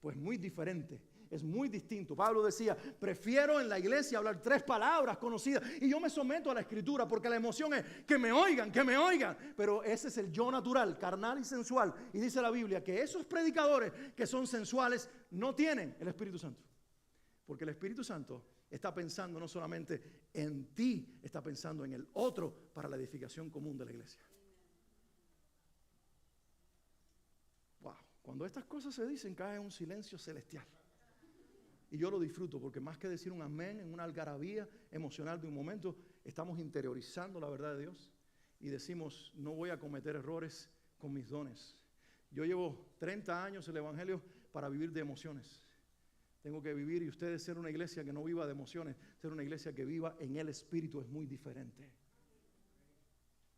Pues muy diferente, es muy distinto. Pablo decía, prefiero en la iglesia hablar 3 palabras conocidas. Y yo me someto a la escritura porque la emoción es que me oigan, que me oigan. Pero ese es el yo natural, carnal y sensual. Y dice la Biblia que esos predicadores que son sensuales no tienen el Espíritu Santo. Porque el Espíritu Santo está pensando no solamente en ti, está pensando en el otro para la edificación común de la iglesia. Wow, cuando estas cosas se dicen, cae un silencio celestial. Y yo lo disfruto porque más que decir un amén en una algarabía emocional de un momento, estamos interiorizando la verdad de Dios y decimos, no voy a cometer errores con mis dones. Yo llevo 30 años en el Evangelio para vivir de emociones. Tengo que vivir y ustedes ser una iglesia que no viva de emociones, ser una iglesia que viva en el Espíritu es muy diferente.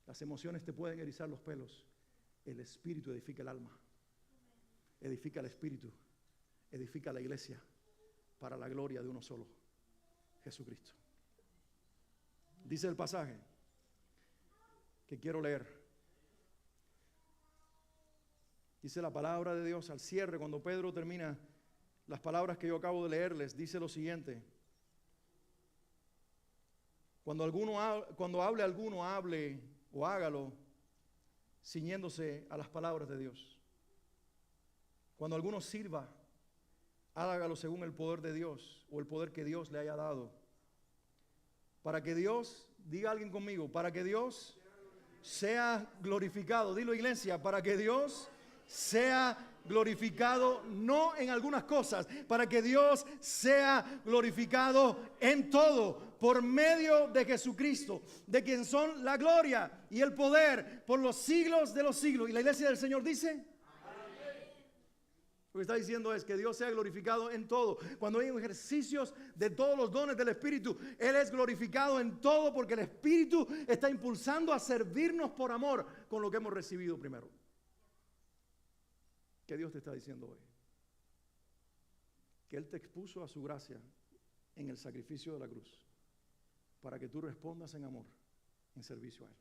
Las emociones te pueden erizar los pelos. El Espíritu edifica el alma, edifica el Espíritu, edifica la iglesia para la gloria de uno solo, Jesucristo. Dice el pasaje que quiero leer. Dice la palabra de Dios al cierre, cuando Pedro termina las palabras que yo acabo de leerles, dice lo siguiente. Cuando hable alguno, hable o hágalo ciñéndose a las palabras de Dios. Cuando alguno sirva, hágalo según el poder de Dios o el poder que Dios le haya dado. Para que Dios, diga alguien conmigo, para que Dios sea glorificado. Dilo, iglesia, para que Dios sea glorificado, no en algunas cosas, para que Dios sea glorificado en todo, por medio de Jesucristo, de quien son la gloria y el poder por los siglos de los siglos. Y la iglesia del Señor dice, amén. Lo que está diciendo es que Dios sea glorificado en todo. Cuando hay ejercicios de todos los dones del Espíritu, Él es glorificado en todo porque el Espíritu está impulsando a servirnos por amor con lo que hemos recibido primero. ¿Qué Dios te está diciendo hoy? Que Él te expuso a su gracia en el sacrificio de la cruz para que tú respondas en amor, en servicio a Él.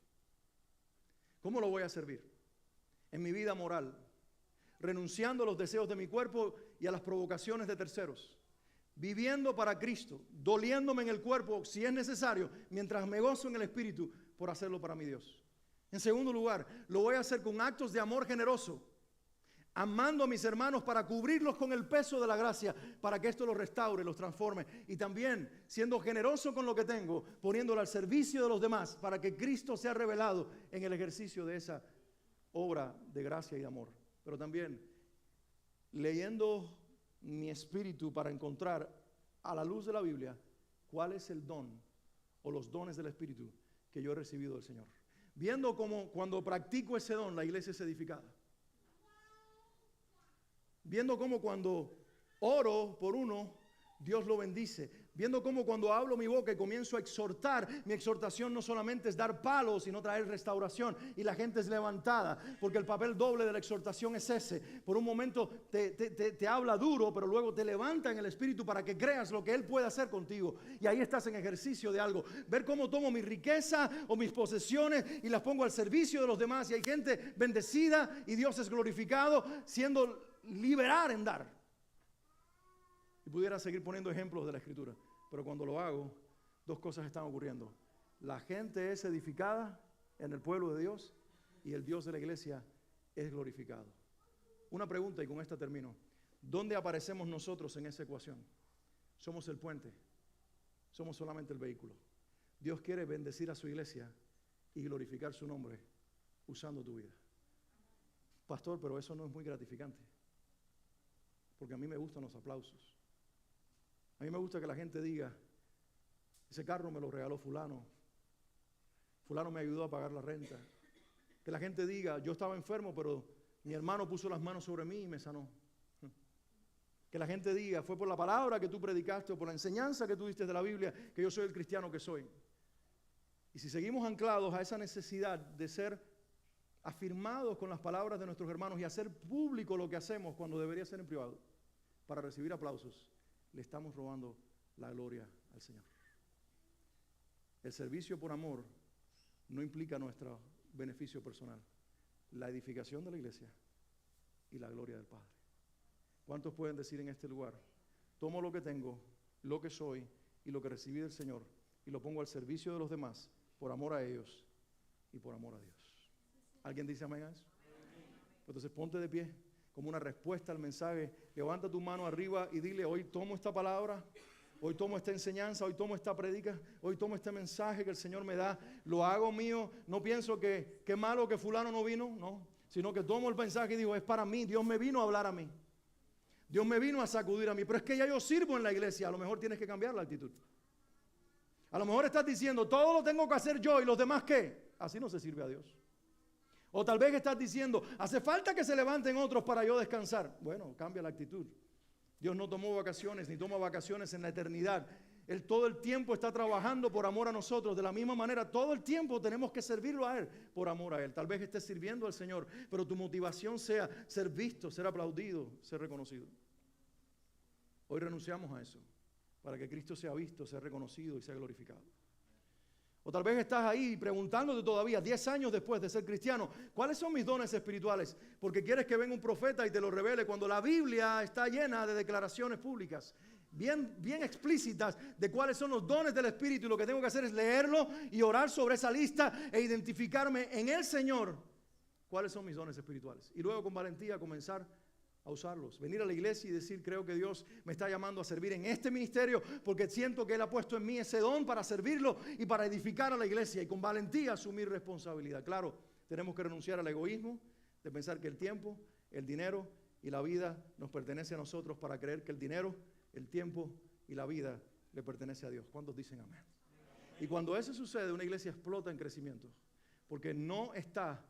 ¿Cómo lo voy a servir? En mi vida moral, renunciando a los deseos de mi cuerpo y a las provocaciones de terceros, viviendo para Cristo, doliéndome en el cuerpo si es necesario, mientras me gozo en el Espíritu por hacerlo para mi Dios. En segundo lugar, lo voy a hacer con actos de amor generoso, amando a mis hermanos para cubrirlos con el peso de la gracia, para que esto los restaure, los transforme. Y también siendo generoso con lo que tengo, poniéndolo al servicio de los demás, para que Cristo sea revelado en el ejercicio de esa obra de gracia y de amor. Pero también leyendo mi espíritu para encontrar a la luz de la Biblia cuál es el don o los dones del Espíritu que yo he recibido del Señor. Viendo cómo cuando practico ese don la iglesia es edificada. Viendo cómo cuando oro por uno, Dios lo bendice. Viendo cómo cuando abro mi boca y comienzo a exhortar, mi exhortación no solamente es dar palos, sino traer restauración. Y la gente es levantada, porque el papel doble de la exhortación es ese. Por un momento te habla duro, pero luego te levanta en el espíritu para que creas lo que Él puede hacer contigo. Y ahí estás en ejercicio de algo. Ver cómo tomo mi riqueza o mis posesiones y las pongo al servicio de los demás. Y hay gente bendecida y Dios es glorificado, siendo liberar en dar. Y pudiera seguir poniendo ejemplos de la Escritura. Pero cuando lo hago, dos cosas están ocurriendo. La gente es edificada en el pueblo de Dios y el Dios de la iglesia es glorificado. Una pregunta y con esta termino. ¿Dónde aparecemos nosotros en esa ecuación? Somos el puente. Somos solamente el vehículo. Dios quiere bendecir a su iglesia y glorificar su nombre usando tu vida. Pastor, pero eso no es muy gratificante. Porque a mí me gustan los aplausos. A mí me gusta que la gente diga, ese carro me lo regaló fulano. Fulano me ayudó a pagar la renta. Que la gente diga, yo estaba enfermo, pero mi hermano puso las manos sobre mí y me sanó. Que la gente diga, fue por la palabra que tú predicaste o por la enseñanza que tú diste de la Biblia que yo soy el cristiano que soy. Y si seguimos anclados a esa necesidad de ser afirmados con las palabras de nuestros hermanos y hacer público lo que hacemos cuando debería ser en privado para recibir aplausos, le estamos robando la gloria al Señor. El servicio por amor no implica nuestro beneficio personal, la edificación de la iglesia y la gloria del Padre. ¿Cuántos pueden decir en este lugar? Tomo lo que tengo, lo que soy y lo que recibí del Señor y lo pongo al servicio de los demás por amor a ellos y por amor a Dios. ¿Alguien dice amén a eso? Entonces ponte de pie como una respuesta al mensaje. Levanta tu mano arriba y dile, hoy tomo esta palabra, hoy tomo esta enseñanza, hoy tomo esta predica, hoy tomo este mensaje que el Señor me da, lo hago mío. No pienso que qué malo que fulano no vino, no, sino que tomo el mensaje y digo, es para mí, Dios me vino a hablar a mí. Dios me vino a sacudir a mí, pero es que ya yo sirvo en la iglesia. A lo mejor tienes que cambiar la actitud. A lo mejor estás diciendo, todo lo tengo que hacer yo y los demás ¿qué? Así no se sirve a Dios. O tal vez estás diciendo, hace falta que se levanten otros para yo descansar. Bueno, cambia la actitud. Dios no tomó vacaciones ni toma vacaciones en la eternidad. Él todo el tiempo está trabajando por amor a nosotros. De la misma manera, todo el tiempo tenemos que servirlo a Él por amor a Él. Tal vez estés sirviendo al Señor, pero tu motivación sea ser visto, ser aplaudido, ser reconocido. Hoy renunciamos a eso para que Cristo sea visto, sea reconocido y sea glorificado. O tal vez estás ahí preguntándote todavía, 10 años después de ser cristiano, ¿cuáles son mis dones espirituales? Porque quieres que venga un profeta y te lo revele cuando la Biblia está llena de declaraciones públicas, bien explícitas de cuáles son los dones del Espíritu. Y lo que tengo que hacer es leerlo y orar sobre esa lista e identificarme en el Señor cuáles son mis dones espirituales. Y luego con valentía comenzar a usarlos. Venir a la iglesia y decir, creo que Dios me está llamando a servir en este ministerio porque siento que Él ha puesto en mí ese don para servirlo y para edificar a la iglesia y con valentía asumir responsabilidad. Claro, tenemos que renunciar al egoísmo de pensar que el tiempo, el dinero y la vida nos pertenece a nosotros para creer que el dinero, el tiempo y la vida le pertenece a Dios. ¿Cuántos dicen amén? Y cuando eso sucede, una iglesia explota en crecimiento porque no está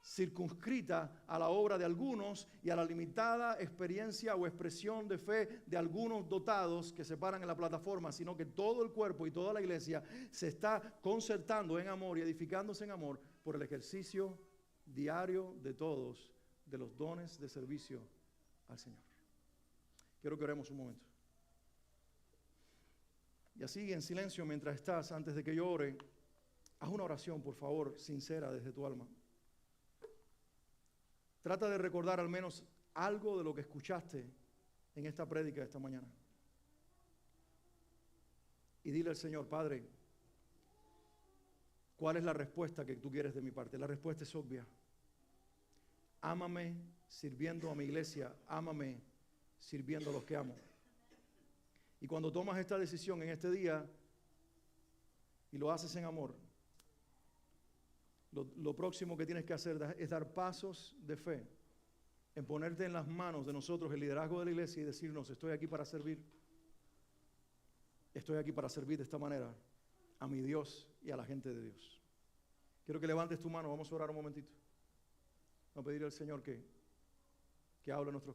circunscrita a la obra de algunos y a la limitada experiencia o expresión de fe de algunos dotados que se paran en la plataforma, sino que todo el cuerpo y toda la iglesia se está concertando en amor y edificándose en amor por el ejercicio diario de todos de los dones de servicio al Señor. Quiero que oremos un momento. Y así en silencio mientras estás, antes de que yo ore, haz una oración, por favor, sincera desde tu alma. Trata de recordar al menos algo de lo que escuchaste en esta prédica de esta mañana. Y dile al Señor, Padre, ¿cuál es la respuesta que tú quieres de mi parte? La respuesta es obvia. Ámame sirviendo a mi iglesia, ámame sirviendo a los que amo. Y cuando tomas esta decisión en este día y lo haces en amor, lo próximo que tienes que hacer es dar pasos de fe, en ponerte en las manos de nosotros el liderazgo de la iglesia y decirnos, estoy aquí para servir de esta manera a mi Dios y a la gente de Dios. Quiero que levantes tu mano, vamos a orar un momentito. Vamos a pedir al Señor que hable en nuestros corazones.